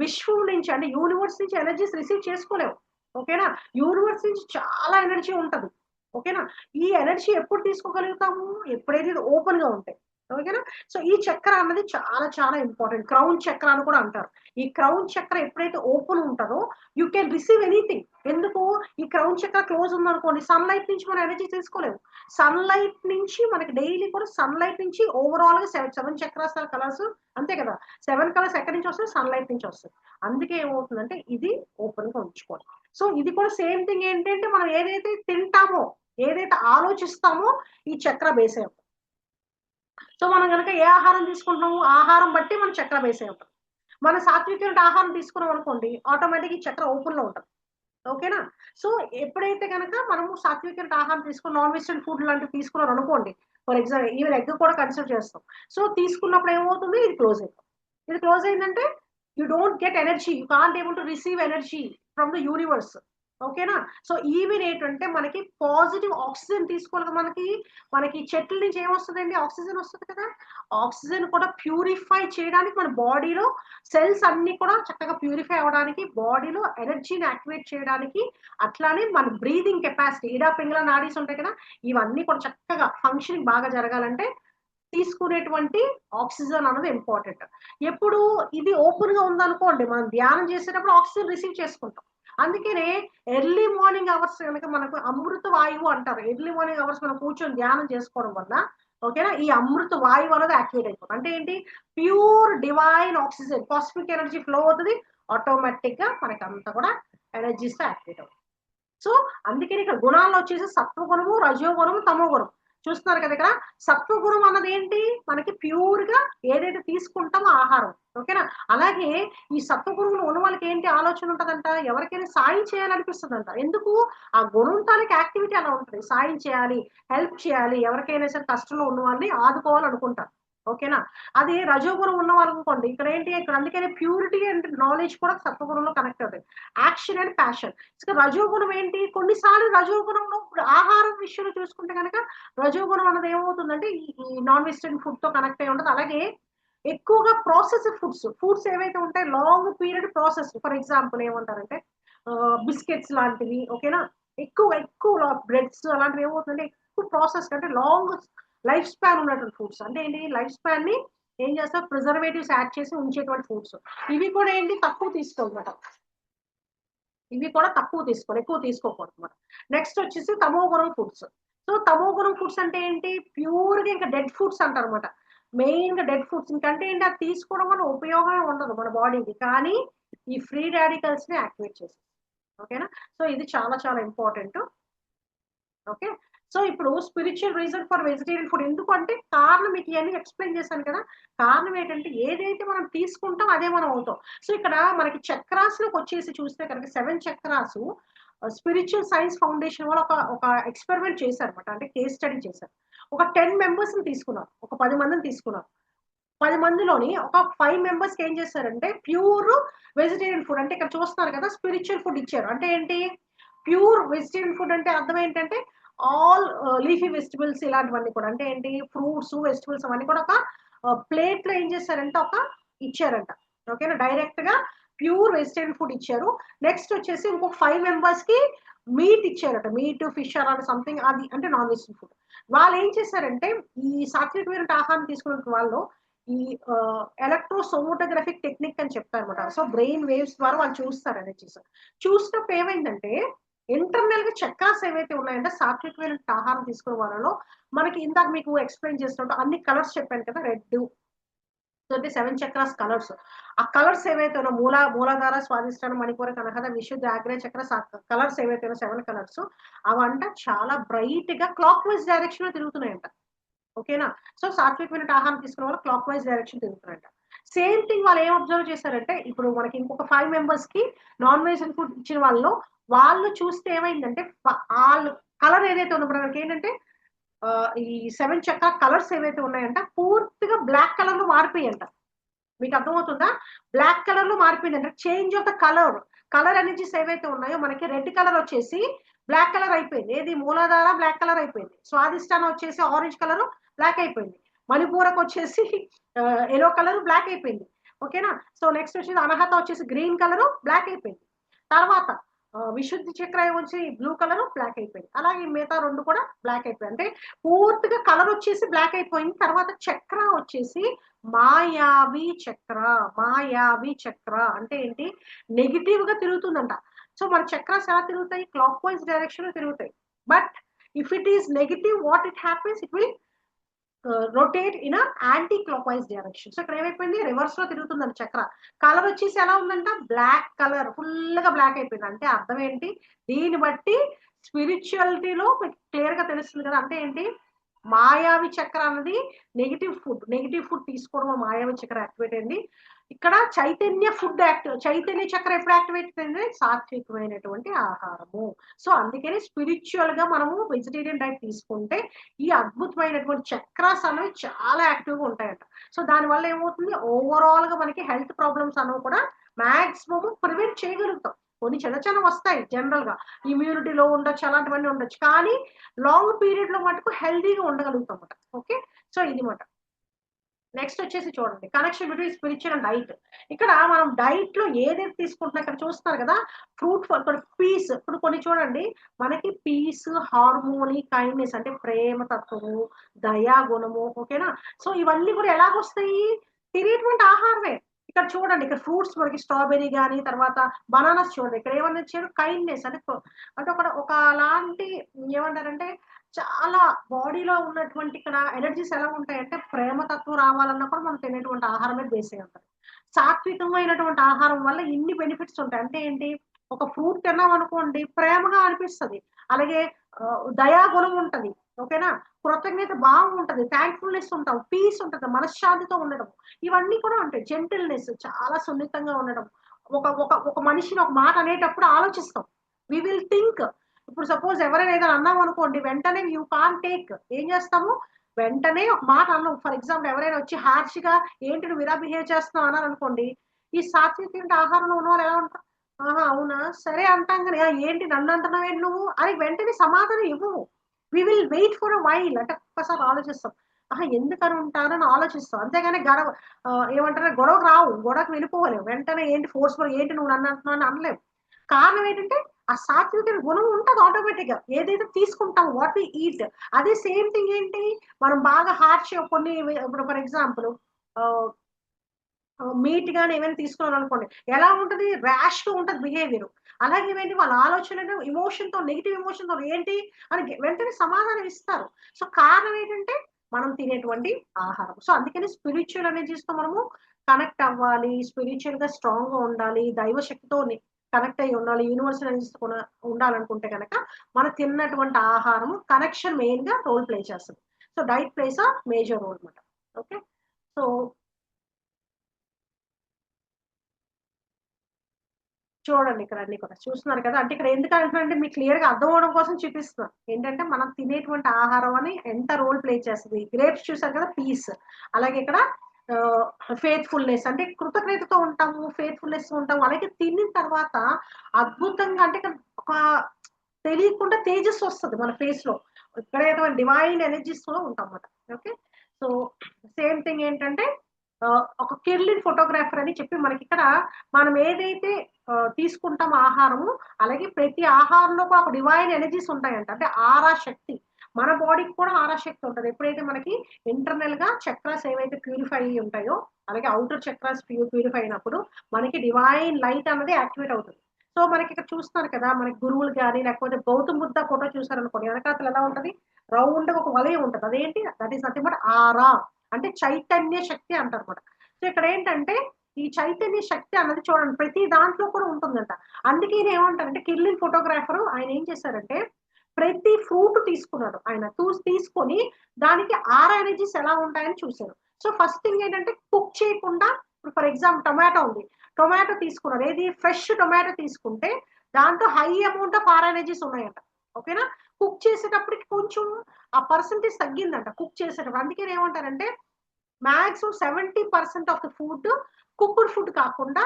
విశ్వం నుంచి అంటే యూనివర్స్ నుంచి ఎనర్జీస్ రిసీవ్ చేసుకోలేవు. ఓకేనా. యూనివర్స్ నుంచి చాలా ఎనర్జీ ఉంటది. ఓకేనా. ఈ ఎనర్జీ ఎప్పుడు తీసుకోగలుగుతాము, ఎప్పుడైతే ఓపెన్ గా ఉంటాయి. ఓకేనా. సో ఈ చక్ర అన్నది చాలా చాలా ఇంపార్టెంట్. క్రౌన్ చక్ర అని కూడా అంటారు. ఈ క్రౌన్ చక్ర ఎప్పుడైతే ఓపెన్ ఉంటుందో యూ కెన్ రిసీవ్ ఎనీథింగ్. ఎందుకు, ఈ క్రౌన్ చక్ర క్లోజ్ ఉందనుకోండి, సన్లైట్ నుంచి మనం ఎనర్జీ తీసుకోలేము. సన్లైట్ నుంచి మనకి డైలీ కూడా సన్లైట్ నుంచి ఓవరాల్ గా సెవెన్ చక్రాస్ కలర్స్, అంతే కదా, 7 కలర్స్ ఎక్కడి నుంచి వస్తాయి, సన్లైట్ నుంచి వస్తాయి. అందుకే ఏమవుతుందంటే ఇది ఓపెన్ గా ఉంచుకోవాలి. సో ఇది కూడా సేమ్ థింగ్ ఏంటంటే మనం ఏదైతే తింటామో, ఏదైతే ఆలోచిస్తామో ఈ చక్ర బేస్ అయ్యాం. సో మనం కనుక ఏ ఆహారం తీసుకుంటున్నాము, ఆహారం బట్టి మన చక్ర బేస్ అయ్యాం. మన సాత్వికమైన ఆహారం తీసుకున్నాం అనుకోండి, ఆటోమేటిక్ ఈ చక్ర ఓపెన్ లో ఉంటుంది. ఓకేనా. సో ఎప్పుడైతే కనుక మనము సాత్వికమైన ఆహారం తీసుకుని నాన్ వెజిటేరియన్ ఫుడ్ లాంటివి తీసుకున్నాం అనుకోండి, ఫర్ ఎగ్జాంపుల్ ఈవెన్ ఎగ్ కూడా కన్సిడర్ చేస్తాం. సో తీసుకున్నప్పుడు ఏమవుతుంది, ఇది క్లోజ్ అయిపోతుంది. ఇది క్లోజ్ అయిందంటే you don't get energy, you can't able to receive energy from the universe. ఓకేనా. సో ఈవెన్ ఏంటంటే మనకి పాజిటివ్ ఆక్సిజన్ తీసుకోవాలి. మనకి చెట్ల నుంచి ఏమొస్తుందండి, ఆక్సిజన్ వస్తుంది కదా. ఆక్సిజన్ కూడా ప్యూరిఫై చేయడానికి మన బాడీలో సెల్స్ అన్ని కూడా చక్కగా ప్యూరిఫై అవడానికి, బాడీలో ఎనర్జీని యాక్టివేట్ చేయడానికి, అట్లానే మన బ్రీదింగ్ కెపాసిటీ, ఇడా పింగళ నాడీస్ ఉంటాయి కదా, ఇవన్నీ కూడా చక్కగా ఫంక్షనింగ్ బాగా జరగాలంటే తీసుకునేటువంటి ఆక్సిజన్ అన్నది ఇంపార్టెంట్. ఎప్పుడు ఇది ఓపెన్ గా ఉందనుకోండి, మనం ధ్యానం చేసేటప్పుడు ఆక్సిజన్ రిసీవ్ చేసుకుంటాం. అందుకనే ఎర్లీ మార్నింగ్ అవర్స్ కనుక మనకు అమృత వాయువు అంటారు. ఎర్లీ మార్నింగ్ అవర్స్ మనం కూర్చొని ధ్యానం చేసుకోవడం వల్ల, ఓకేనా, ఈ అమృత వాయువు అనేది యాక్టివేట్ అయిపోతుంది. అంటే ఏంటి, pure divine oxygen, cosmic energy flow అవుతుంది. ఆటోమేటిక్ గా మనకి అంతా కూడా ఎనర్జీస్ తో యాక్టివేట్ అవుతుంది. సో అందుకని ఇక్కడ గుణాల్లో వచ్చేసి సత్వగుణము, రజోగుణము, తమో గుణం చూస్తున్నారు కదా. ఇక్కడ సత్వగుణం అన్నది ఏంటి, మనకి ప్యూర్ గా ఏదైతే తీసుకుంటామో ఆహారం. ఓకేనా. అలాగే ఈ సత్వగుణంలో ఉన్న వాళ్ళకి ఏంటి ఆలోచన ఉంటదంట, ఎవరికైనా సాయం చేయాలనిపిస్తుందంట. ఎందుకు, ఆ గుణం తాలూకు యాక్టివిటీ అలా ఉంటుంది. సాయం చేయాలి, హెల్ప్ చేయాలి, ఎవరికైనా సరే కష్టంలో ఉన్న వాళ్ళని ఆదుకోవాలనుకుంటారు. ఓకేనా. అది రజోగుణం ఉన్న వాళ్ళు అనుకోండి, ఇక్కడ ఏంటి, ఇక్కడ అందుకనే ప్యూరిటీ అండ్ నాలెడ్జ్ కూడా సత్వగుణంలో కనెక్ట్ అవుతాయి. Action and passion. రజోగుణం ఏంటి, కొన్నిసార్లు రజోగుణంలో ఆహారం విషయంలో చూసుకుంటే కనుక రజోగుణం అన్నది ఏమవుతుందంటే ఈ నాన్ వెజిటేరియన్ ఫుడ్ తో కనెక్ట్ అయి ఉంటుంది. అలాగే ఎక్కువగా ప్రాసెస్డ్ ఫుడ్స్ ఏవైతే ఉంటాయి, long period process, for example ఏమంటారంటే బిస్కెట్స్ లాంటివి. ఓకేనా. ఎక్కువ బ్రెడ్స్ అలాంటివి ఏమవుతుందంటే ఎక్కువ ప్రాసెస్ అంటే లాంగ్ లైఫ్ స్పాన్ ఉన్నటువంటి ఫుడ్స్. అంటే ఏంటి, లైఫ్ స్పాన్ ని ఏం చేస్తారు, ప్రిజర్వేటివ్స్ యాడ్ చేసి ఉంచేటువంటి ఫుడ్స్. ఇవి కూడా ఏంటి, తక్కువ తీసుకోవాలన్నమాట. ఇవి కూడా తక్కువ తీసుకోవాలి, ఎక్కువ తీసుకోకూడదు అనమాట. నెక్స్ట్ వచ్చేసి తమోగుణం ఫుడ్స్. సో తమోగుణం ఫుడ్స్ అంటే ఏంటి, ప్యూర్ గా ఇంకా డెడ్ ఫుడ్స్ అంటారు అనమాట. మెయిన్ గా డెడ్ ఫుడ్స్ ఇంకంటే ఏంటి, అది తీసుకోవడం వల్ల ఉపయోగమే ఉండదు మన బాడీకి, కానీ ఈ ఫ్రీ రాడికల్స్ ని యాక్టివేట్ చేస్తుంది. ఓకేనా, సో ఇది చాలా చాలా ఇంపార్టెంట్. ఓకే, సో ఇప్పుడు spiritual reason for vegetarian food ఎందుకు అంటే కారణం మీకు ఇవన్నీ ఎక్స్ప్లెయిన్ చేశాను కదా. కారణం ఏంటంటే ఏదైతే మనం తీసుకుంటాం అదే మనం అవుతాం. సో ఇక్కడ మనకి చక్రాస్ లోకి వచ్చేసి చూస్తే కనుక 7 చక్రాస్ స్పిరిచువల్ సైన్స్ ఫౌండేషన్ వాళ్ళు ఒక ఎక్స్పెరిమెంట్ చేశారు అనమాట. అంటే కేస్ స్టడీ చేశారు. ఒక 10 మెంబర్స్ ని తీసుకున్నారు, ఒక 10 మందిని తీసుకున్నారు. 10 మందిలోని ఒక 5 మెంబర్స్ ఏం చేశారంటే ప్యూర్ వెజిటేరియన్ ఫుడ్, అంటే ఇక్కడ చూస్తున్నారు కదా స్పిరిచువల్ ఫుడ్ ఇచ్చారు. అంటే ఏంటి, ప్యూర్ వెజిటేరియన్ ఫుడ్ అంటే అర్థం ఏంటంటే ఆల్ లీఫీ వెజిటబుల్స్ ఇలాంటివన్నీ కూడా, అంటే ఏంటి ఫ్రూట్స్ వెజిటబుల్స్ అవన్నీ కూడా ఒక ప్లేట్ లో ఏం చేశారంటే ఒక ఇచ్చారంట. ఓకేనా, డైరెక్ట్ గా ప్యూర్ వెజిటేరియన్ ఫుడ్ ఇచ్చారు. నెక్స్ట్ వచ్చేసి ఇంకొక 5 మెంబర్స్ కి మీట్ ఇచ్చారట, మీట్ ఫిష్ అలాంటి సంథింగ్, అది అంటే నాన్ వెజ్ ఫుడ్. వాళ్ళు ఏం చేశారంటే ఈ సాత్వికమైన ఆహారం తీసుకున్న వాళ్ళు ఈ ఎలక్ట్రోసోమోటోగ్రఫిక్ టెక్నిక్ అని చెప్తారు అనమాట. సో బ్రెయిన్ వేవ్స్ ద్వారా వాళ్ళు చూస్తారు అనేది చూసినప్పుడు ఏమైందంటే ఇంటర్నల్ గా చక్రాస్ ఏవైతే ఉన్నాయంటే సాత్వికమైన ఆహారం తీసుకునే వాళ్ళలో మనకి ఇందాక మీకు ఎక్స్ప్లెయిన్ చేసినట్టు అన్ని కలర్స్ చెప్పాను కదా, రెడ్ అంటే 7 చక్రాస్ కలర్స్. ఆ కలర్స్ ఏవైతే ఉన్నా మూలాధార, స్వాదిష్టానం, మణిపూర, కనహద, విశుద్ధ, ఆగ్నేయ చక్ర కలర్స్ ఏవైతే ఉన్నా 7 కలర్స్ అవంట చాలా బ్రైట్ గా క్లాక్ వైజ్ డైరెక్షన్ లో తిరుగుతున్నాయంట. ఓకేనా, సో సాత్వికమైన ఆహారం తీసుకున్న వాళ్ళు క్లాక్ వైజ్ డైరెక్షన్ తిరుగుతున్నారంట. సేమ్ థింగ్ వాళ్ళు ఏం అబ్జర్వ్ చేశారంటే ఇప్పుడు మనకి ఇంకొక 5 మెంబర్స్ కి నాన్ వెజ్ ఫుడ్ ఇచ్చిన వాళ్ళు చూస్తే ఏమైందంటే వాళ్ళు కలర్ ఏదైతే ఉన్నప్పుడు మనకి ఏంటంటే ఈ 7 చక్ర కలర్స్ ఏవైతే ఉన్నాయంట పూర్తిగా బ్లాక్ కలర్ లో మారిపోయాయంట. మీకు అర్థమవుతుందా, బ్లాక్ కలర్ లో మారిపోయిందంటే change of the colour energies ఏవైతే ఉన్నాయో మనకి రెడ్ కలర్ వచ్చేసి బ్లాక్ కలర్ అయిపోయింది. ఏది మూలాధార బ్లాక్ కలర్ అయిపోయింది, స్వాదిష్టానం వచ్చేసి ఆరెంజ్ కలర్ బ్లాక్ అయిపోయింది, మణిపూరకు వచ్చేసి ఎల్లో కలర్ బ్లాక్ అయిపోయింది. ఓకేనా, సో నెక్స్ట్ వచ్చేసి అనహత వచ్చేసి గ్రీన్ కలర్ బ్లాక్ అయిపోయింది. తర్వాత విశుద్ధి చక్ర వచ్చి బ్లూ కలర్ బ్లాక్ అయిపోయింది. అలాగే మిగతా 2 కూడా బ్లాక్ అయిపోయాయి. అంటే పూర్తిగా కలర్ వచ్చేసి బ్లాక్ అయిపోయింది. తర్వాత చక్ర వచ్చేసి మాయావి చక్ర అంటే ఏంటి, నెగిటివ్ గా తిరుగుతుందంట. సో మన చక్రాస్ ఎలా తిరుగుతాయి, క్లాక్ వైజ్ డైరెక్షన్ లో తిరుగుతాయి. But if it is negative what it happens, it will rotate in anti clock wise direction. So ఇక్కడ ఏమైపోయింది, రివర్స్ లో తిరుగుతుందంట చక్ర. కలర్ వచ్చేసి ఎలా ఉందంట, బ్లాక్ కలర్ ఫుల్ గా బ్లాక్ అయిపోయింది. అంటే అర్థం ఏంటి, దీన్ని బట్టి స్పిరిచువాలిటీలో మీకు క్లియర్ గా తెలుస్తుంది కదా. అంటే ఏంటి, మాయావి చక్ర అన్నది నెగిటివ్ ఫుడ్ తీసుకోవడం మాయావి చక్ర యాక్టివేట్ అయింది. ఇక్కడ చైతన్య చక్ర ఎప్పుడు యాక్టివేట్ అయింది, సాత్వికమైనటువంటి ఆహారము. సో అందుకని స్పిరిచువల్ గా మనము వెజిటేరియన్ డైట్ తీసుకుంటే ఈ అద్భుతమైనటువంటి చక్రాస్ అనేవి చాలా యాక్టివ్ గా ఉంటాయంట. సో దానివల్ల ఏమవుతుంది, ఓవరాల్ గా మనకి హెల్త్ ప్రాబ్లమ్స్ అనేవి కూడా మాక్సిమం ప్రివెంట్ చేయగలుగుతాం. కొన్ని చిన్న వస్తాయి, జనరల్ గా ఇమ్యూనిటీలో ఉండొచ్చు, అలాంటివన్నీ ఉండొచ్చు, కానీ లాంగ్ పీరియడ్ లో మటుకు హెల్దీగా ఉండగలుగుతాం అన్నమాట. ఓకే, సో ఇది మాట. నెక్స్ట్ వచ్చేసి చూడండి, connection between spiritual and diet. ఇక్కడ మనం డైట్ లో ఏదైతే తీసుకుంటున్నా ఇక్కడ చూస్తున్నారు కదా, పీస్. ఇప్పుడు కొన్ని చూడండి మనకి పీస్, హార్మోని, కైండ్నెస్ అంటే ప్రేమ తత్వము, దయా గుణము. ఓకేనా, సో ఇవన్నీ కూడా ఎలాగొస్తాయి, తినేటువంటి ఆహారమే. ఇక్కడ చూడండి, ఇక్కడ ఫ్రూట్స్ మనకి స్ట్రాబెర్రీ కానీ తర్వాత బనానాస్ చూడండి, ఇక్కడ ఏమన్నా ఇచ్చారు, కైండ్నెస్ అంటే ఒక అలాంటి ఏమంటారంటే చాలా బాడీలో ఉన్నటువంటి ఇక్కడ ఎనర్జీస్ ఎలా ఉంటాయంటే ప్రేమ తత్వం రావాలన్నా కూడా మనం తినేటువంటి ఆహారం మీద బేస్ అయి ఉంటుంది. సాత్వికమైనటువంటి ఆహారం వల్ల ఇన్ని బెనిఫిట్స్ ఉంటాయి. అంటే ఏంటి, ఒక ఫ్రూట్ తిన్నాం అనుకోండి ప్రేమగా అనిపిస్తుంది, అలాగే దయాగుణం ఉంటది. ఓకేనా, కృతజ్ఞత బాగుంటది, థ్యాంక్ఫుల్నెస్ ఉంటాం, పీస్ ఉంటుంది, మనశ్శాంతితో ఉండడం, ఇవన్నీ కూడా ఉంటాయి. జెంటిల్నెస్, చాలా సున్నితంగా ఉండడం. ఒక మనిషిని ఒక మాట అనేటప్పుడు ఆలోచిస్తాం, వి విల్ థింక్. ఇప్పుడు సపోజ్ ఎవరైనా ఏదైనా అన్నాం అనుకోండి, వెంటనే యూ కాన్ టేక్, ఏం చేస్తాము, వెంటనే ఒక మాట అన్నాం. ఫర్ ఎగ్జాంపుల్ ఎవరైనా వచ్చి హార్ష్ గా ఏంటి నువ్వు ఇలా బిహేవ్ చేస్తున్నావు అన్నారు అనుకోండి, ఈ సాత్విక ఆహారంలో ఉన్న వాళ్ళు ఎలా ఉంటారు, ఆహా అవునా సరే అంటాం, కానీ ఏంటి నన్ను అంటున్నావు ఏంటి నువ్వు అని వెంటనే సమాధానం ఇవ్వము. We will wait for a while, అంటే ఒక్కసారి ఆలోచిస్తాం, ఆహా ఎందుకని ఉంటారని ఆలోచిస్తాం. అంతేగాని ఏమంటారు గొడవకు రావు, గొడవకు వెళ్ళిపోలేము వెంటనే, ఏంటి ఫోర్స్ఫుల్ ఏంటి నువ్వు నన్ను అంటున్నావు అని అనలేము. కారణం ఏంటంటే ఆ సాత్విక గుణం ఉంటుంది ఆటోమేటిక్ గా, ఏదైతే తీసుకుంటాం వాట్ వి ఈట్. అదే సేమ్ థింగ్ ఏంటి, మనం బాగా హార్ష్ కొన్ని ఇప్పుడు ఫర్ ఎగ్జాంపుల్ మీట్ గాని ఏమైనా తీసుకున్నాను అనుకోండి, ఎలా ఉంటది, ర్యాష్ గా ఉంటది బిహేవియర్. అలాగే ఏమైంది, వాళ్ళ ఆలోచనలు ఎమోషన్ తో, నెగిటివ్ ఎమోషన్ తో ఏంటి అని వెంటనే సమాధానం ఇస్తారు. సో కారణం ఏంటంటే మనం తినేటువంటి ఆహారం. సో అందుకని స్పిరిచువల్ ఎనర్జీస్ తో మనము కనెక్ట్ అవ్వాలి, స్పిరిచువల్ గా స్ట్రాంగ్ గా ఉండాలి, దైవ శక్తితో కనెక్ట్ అయ్యి ఉండాలి, యూనివర్సల్ ఎనర్జీస్ తో ఉండాలనుకుంటే కనుక మనం తిన్నటువంటి ఆహారము కనెక్షన్ మెయిన్ గా రోల్ ప్లే చేస్తుంది. So diet plays a major role అనమాట. ఓకే, సో చూడండి ఇక్కడ అన్ని కూడా చూస్తున్నారు కదా. అంటే ఇక్కడ ఎందుకు అంటున్నానంటే మీకు క్లియర్ గా అర్థం అవడం కోసం చూపిస్తున్నాను. ఏంటంటే మనం తినేటువంటి ఆహారం అని ఎంత రోల్ ప్లే చేస్తుంది. గ్రేప్స్ చూసారు కదా, పీస్. అలాగే ఇక్కడ ఫేత్ఫుల్నెస్ అంటే కృతజ్ఞతతో ఉంటాము, ఫేత్ఫుల్నెస్ ఉంటాము. అలాగే తిన్న తర్వాత అద్భుతంగా అంటే ఇక్కడ ఒక తెలియకుండా తేజస్సు వస్తుంది మన ఫేస్ లో. ఇక్కడ డివైన్ ఎనర్జీస్ లో ఉంటాం అన్నమాట. ఓకే, సో సేమ్ థింగ్ ఏంటంటే ఒక కిర్లిన్ ఫోటోగ్రాఫర్ అని చెప్పి మనకి ఇక్కడ మనం ఏదైతే తీసుకుంటాం ఆహారము, అలాగే ప్రతి ఆహారంలో కూడా ఒక డివైన్ ఎనర్జీస్ ఉంటాయంట. అంటే ఆరా శక్తి, మన బాడీకి కూడా ఆరా శక్తి ఉంటుంది. ఎప్పుడైతే మనకి ఇంటర్నల్ గా చక్రాస్ ఏవైతే ప్యూరిఫై అయ్యి ఉంటాయో, అలాగే అవుటర్ చక్రాస్ ప్యూరిఫై అయినప్పుడు మనకి డివైన్ లైట్ అనేది యాక్టివేట్ అవుతుంది. సో మనకి ఇక్కడ చూస్తున్నారు కదా, మనకి గురువులు కానీ లేకపోతే గౌతమ బుద్ధ ఫోటో చూసారనుకోండి, వెనకాతలు ఎలా ఉంటది, రౌండ్ ఒక వలయం ఉంటుంది. అదేంటి, దట్ ఈస్ నథింగ్ బట్ ఆరా, అంటే చైతన్య శక్తి అంటారు అనమాట. సో ఇక్కడ ఏంటంటే ఈ చైతన్య శక్తి అన్నది చూడండి ప్రతి దాంట్లో కూడా ఉంటుందంట. అందుకే ఈయన ఏమంటారంటే, కిర్లిన్ ఫోటోగ్రాఫర్ ఆయన ఏం చేశారంటే ప్రతి ఫ్రూట్ తీసుకున్నాడు ఆయన, తీసుకొని దానికి ఆరా ఎనర్జీస్ ఎలా ఉంటాయని చూశారు. సో ఫస్ట్ థింగ్ ఏంటంటే కుక్ చేయకుండా, ఇప్పుడు ఫర్ ఎగ్జాంపుల్ టొమాటో ఉంది, టొమాటో తీసుకున్నారు, ఏది ఫ్రెష్ టొమాటో తీసుకుంటే దాంట్లో high amount of aura energies ఉన్నాయంట. ఓకేనా, కుక్ చేసేటప్పటికి కొంచెం ఆ పర్సంటేజ్ తగ్గిందంట కుక్ చేసేటప్పుడు. అందుకే ఏమంటారంటే maximum 70% of the food cooked food కాకుండా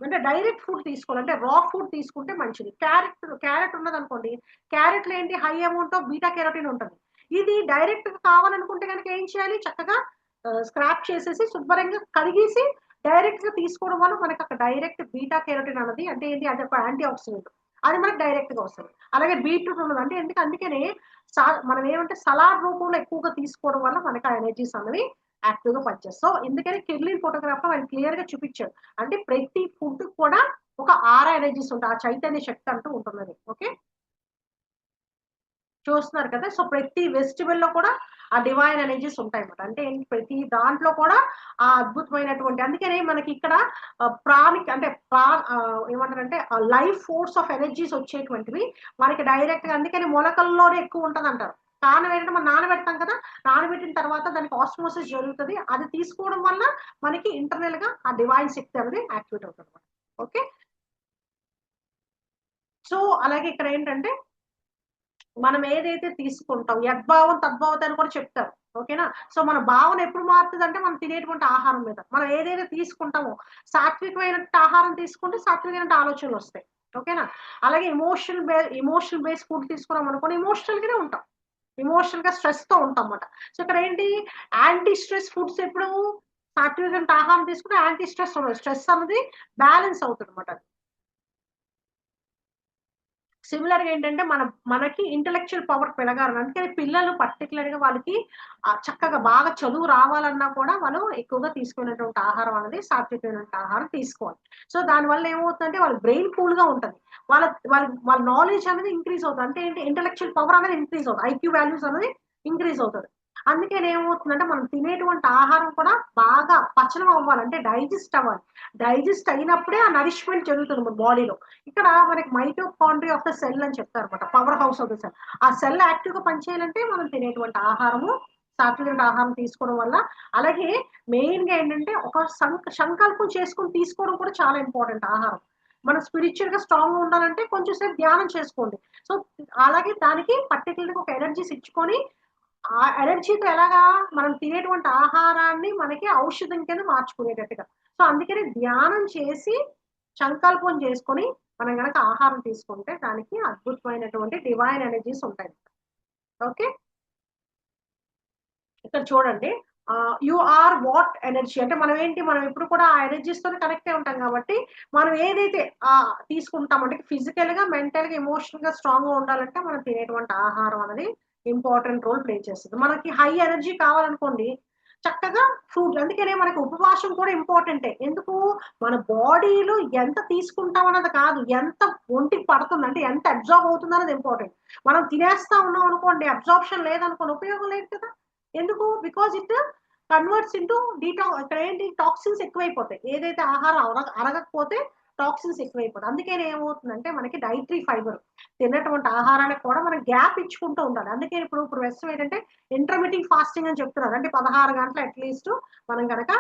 అంటే డైరెక్ట్ ఫుడ్ తీసుకోవాలి, అంటే రా ఫుడ్ తీసుకుంటే మంచిది. క్యారెట్ ఉన్నది అనుకోండి, క్యారెట్ లో ఏంటి high amount of beta carotene ఉంటుంది. ఇది డైరెక్ట్ గా కావాలనుకుంటే కనుక ఏం చేయాలి, చక్కగా స్క్రాప్ చేసేసి శుభ్రంగా కడిగేసి డైరెక్ట్ గా తీసుకోవడం వల్ల మనకి అక్కడ డైరెక్ట్ బీటా కెరోటిన్ అన్నది అంటే ఏంటి, అది ఒక యాంటీ ఆక్సిడెంట్, అది మనకి డైరెక్ట్ గా వస్తుంది. అలాగే బీట్రూట్ ఉన్నది అంటే అందుకనే మనం ఏమంటే సలాడ్ రూపంలో ఎక్కువగా తీసుకోవడం వల్ల మనకి ఆ ఎనర్జీస్ అన్నవి యాక్టివ్ గా పనిచేస్తాయి. సో ఎందుకని కిర్లిన్ ఫోటోగ్రాఫర్ ఆయన క్లియర్ గా చూపించాడు, అంటే ప్రతి ఫుడ్ కూడా ఒక ఆరా ఎనర్జీస్ ఉంటాయి, ఆ చైతన్య శక్తి అంటూ ఉంటున్నది. ఓకే, చూస్తున్నారు కదా. సో ప్రతి వెజిటబుల్ లో కూడా ఆ డివైన్ ఎనర్జీస్ ఉంటాయి అన్నమాట. అంటే ప్రతి దాంట్లో కూడా ఆ అద్భుతమైనటువంటి, అందుకనే మనకి ఇక్కడ ప్రాణిక్ అంటే ఏమంటారంటే లైఫ్ ఫోర్స్ ఆఫ్ ఎనర్జీస్ వచ్చేటువంటివి మనకి డైరెక్ట్ గా, అందుకని మొలకల్లోనే ఎక్కువ ఉంటది అంటారు. కారణం ఏంటంటే మనం నానబెడతాం కదా, నానబెట్టిన తర్వాత దానికి ఆస్మోసిస్ జరుగుతుంది, అది తీసుకోవడం వల్ల మనకి ఇంటర్నల్ గా ఆ డివైన్ శక్తి అనేది యాక్టివేట్ అవుతుంది. ఓకే, సో అలాగే ఇక్కడ ఏంటంటే మనం ఏదైతే తీసుకుంటాం యద్భావం తద్భావత అని కూడా చెప్తారు. ఓకేనా, సో మన భావన ఎప్పుడు మారుతుంది అంటే మనం తినేటువంటి ఆహారం మీద. మనం ఏదైతే తీసుకుంటామో సాత్వికమైన ఆహారం తీసుకుంటే సాత్వికమైన ఆలోచనలు వస్తాయి. ఓకేనా, అలాగే ఇమోషనల్ బేస్ ఫుడ్ తీసుకున్నాం అనుకోండి, ఎమోషనల్ గానే ఉంటాం, ఎమోషనల్ గా స్ట్రెస్ తో ఉంటాం అన్నమాట. సో ఇక్కడ ఏంటి, యాంటీ స్ట్రెస్ ఫుడ్స్ ఎప్పుడు సాత్వికమైన ఆహారం తీసుకుంటే యాంటీ స్ట్రెస్ ఉండదు, స్ట్రెస్ అనేది బ్యాలెన్స్ అవుతుంది అనమాట. సిమిలర్ గా ఏంటంటే మనకి ఇంటెలెక్చువల్ పవర్ పెరగాలి. అందుకని పిల్లలు పర్టికులర్ గా వాళ్ళకి చక్కగా బాగా చదువు రావాలన్నా కూడా వాళ్ళు ఎక్కువగా తీసుకునేటువంటి ఆహారం అనేది సాత్వికమైనటువంటి ఆహారం తీసుకోవాలి. సో దానివల్ల ఏమవుతుందంటే వాళ్ళ బ్రెయిన్ కూల్ గా ఉంటుంది, వాళ్ళ వాళ్ళ నాలెడ్జ్ అనేది ఇంక్రీజ్ అవుతుంది. అంటే ఏంటి, ఇంటెలెక్చువల్ పవర్ అనేది ఇంక్రీజ్ అవుతుంది, ఐక్యూ వాల్యూస్ అనేది ఇంక్రీజ్ అవుతుంది. అందుకని ఏమవుతుందంటే మనం తినేటువంటి ఆహారం కూడా బాగా పచనం అవ్వాలంటే డైజెస్ట్ అవ్వాలి. డైజెస్ట్ అయినప్పుడే ఆ నరిష్మెంట్ జరుగుతుంది మన బాడీలో. ఇక్కడ మనకి మైటోకాండ్రియా ఆఫ్ ద సెల్ అని చెప్తారు అనమాట, power house of the cell. ఆ సెల్ యాక్టివ్ గా పనిచేయాలంటే మనం తినేటువంటి ఆహారము సాత్విక ఆహారం తీసుకోవడం వల్ల. అలాగే మెయిన్ గా ఏంటంటే ఒక సంకల్పం చేసుకొని తీసుకోవడం కూడా చాలా ఇంపార్టెంట్. ఆహారం మనం స్పిరిచువల్ గా స్ట్రాంగ్ గా ఉండాలంటే కొంచెం సేపు ధ్యానం చేసుకోండి. సో అలాగే దానికి పర్టికులర్ గా ఒక ఎనర్జీస్ ఇచ్చుకొని ఆ ఎనర్జీతో ఎలాగా మనం తినేటువంటి ఆహారాన్ని మనకి ఔషధం కింద మార్చుకునేటట్టుగా. సో అందుకని ధ్యానం చేసి సంకల్పం చేసుకొని మనం కనుక ఆహారం తీసుకుంటే దానికి అద్భుతమైనటువంటి డివైన్ ఎనర్జీస్ ఉంటాయి. ఓకే, ఇక్కడ చూడండి, యు ఆర్ వాట్ ఎనర్జీ అంటే మనం ఏంటి, మనం ఎప్పుడు కూడా ఆ ఎనర్జీస్ తో కనెక్ట్ అయి ఉంటాం కాబట్టి మనం ఏదైతే తీసుకుంటాం అంటే ఫిజికల్ గా మెంటల్ గా ఎమోషనల్ గా స్ట్రాంగ్ గా ఉండాలంటే మనం తినేటువంటి ఆహారం అనేది ఇంపార్టెంట్ రోల్ ప్లే చేస్తుంది. మనకి హై ఎనర్జీ కావాలనుకోండి, చక్కగా ఫ్రూట్. అందుకనే మనకి ఉపవాసం కూడా ఇంపార్టెంటే. ఎందుకు? మన బాడీలో ఎంత తీసుకుంటాం అన్నది కాదు, ఎంత ఒంటికి పడుతుంది అంటే ఎంత అబ్జార్బ్ అవుతుంది అన్నది ఇంపార్టెంట్. మనం తినేస్తా ఉన్నాం అనుకోండి, అబ్జార్ప్షన్ లేదనుకోండి ఉపయోగం లేదు కదా. ఎందుకు? బికాజ్ ఇట్ కన్వర్ట్స్ ఇంటూ ఇక్కడ ఏంటి, టాక్సిన్స్ ఎక్కువైపోతాయి. ఏదైతే ఆహారం అరగకపోతే టాక్సిన్స్ ఎక్కువైపోతాయి. అందుకని ఏమవుతుందంటే మనకి డైటరీ ఫైబర్ తిన్నటువంటి ఆహారానికి కూడా మనం గ్యాప్ ఇచ్చుకుంటూ ఉండాలి. అందుకే ఇప్పుడు వెస్టర్న్ ఏంటంటే ఇంటర్మీడియట్ ఫాస్టింగ్ అని చెప్తున్నారు. అంటే 16 గంటలు అట్లీస్ట్ మనం కనుక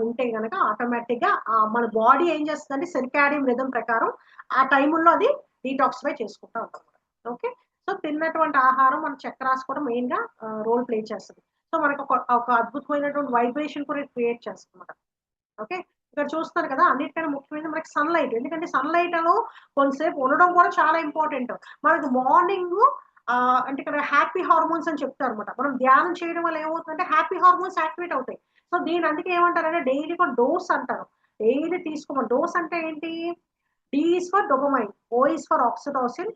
ఉంటే గనక ఆటోమేటిక్ గా మన బాడీ ఏం చేస్తుందంటే సిర్కాడియం రిథం ప్రకారం ఆ టైముల్లో అది డీటాక్సిఫై చేసుకుంటూ ఉంటాం. ఓకే. సో తిన్నటువంటి ఆహారం మన చక్రాస్ కూడా మెయిన్ గా రోల్ ప్లే చేస్తుంది. సో మనకు ఒక అద్భుతమైనటువంటి వైబ్రేషన్ కూడా క్రియేట్ చేస్తుంది అన్నమాట. ఓకే. ఇక్కడ చూస్తారు కదా, అన్నిటికన్నా ముఖ్యమైనది మనకి సన్లైట్. ఎందుకంటే సన్లైట్ లో కొంతసేపు ఉండడం కూడా చాలా ఇంపార్టెంట్. మనకు మార్నింగ్ అంటే ఇక్కడ హ్యాపీ హార్మోన్స్ అని చెప్తారు అనమాట. మనం ధ్యానం చేయడం వల్ల ఏమవుతుందంటే హ్యాపీ హార్మోన్స్ యాక్టివేట్ అవుతాయి. సో దీని అందుకే ఏమంటారంటే డైలీ ఒక డోస్ అంటారు. డైలీ తీసుకోమని. డోస్ అంటే ఏంటి? D is for dopamine, O is for oxytocin,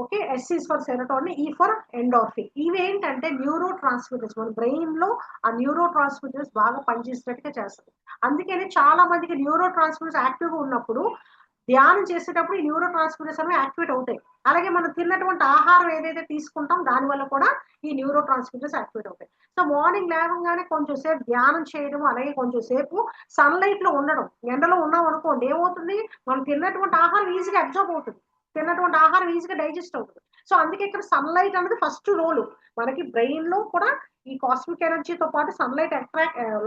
okay, S is for serotonin, E for endorphin. ఇవి ఏంటంటే న్యూరో ట్రాన్స్మిటర్స్. మన బ్రెయిన్ లో ఆ న్యూరో ట్రాన్స్మిటర్స్ బాగా పనిచేసేటట్టుగా చేస్తుంది. అందుకని చాలా మందికి న్యూరో ట్రాన్స్మిటర్స్ యాక్టివ్ గా ఉన్నప్పుడు ధ్యానం చేసేటప్పుడు ఈ న్యూరో ట్రాన్స్మిటర్స్ అనేవి యాక్టివేట్ అవుతాయి. అలాగే మనం తిన్నటువంటి ఆహారం ఏదైతే తీసుకుంటాం దాని వల్ల కూడా ఈ న్యూరో ట్రాన్స్మిటర్స్ యాక్టివేట్ అవుతాయి. సో మార్నింగ్ లేవగానే కొంచెం సేపు ధ్యానం చేయడం, అలాగే కొంచెం సేపు సన్లైట్ లో ఉండడం. ఎండలో ఉన్నాం అనుకోండి ఏమవుతుంది, మనం తిన్నటువంటి ఆహారం ఈజీగా అబ్జర్వ్ అవుతుంది, తిన్నటువంటి ఆహారం ఈజీగా డైజెస్ట్ అవుతుంది. సో అందుకే ఇక్కడ సన్లైట్ అనేది ఫస్ట్ రోల్. మనకి బ్రెయిన్ లో కూడా ఈ కాస్మిక్ ఎనర్జీతో పాటు సన్లైట్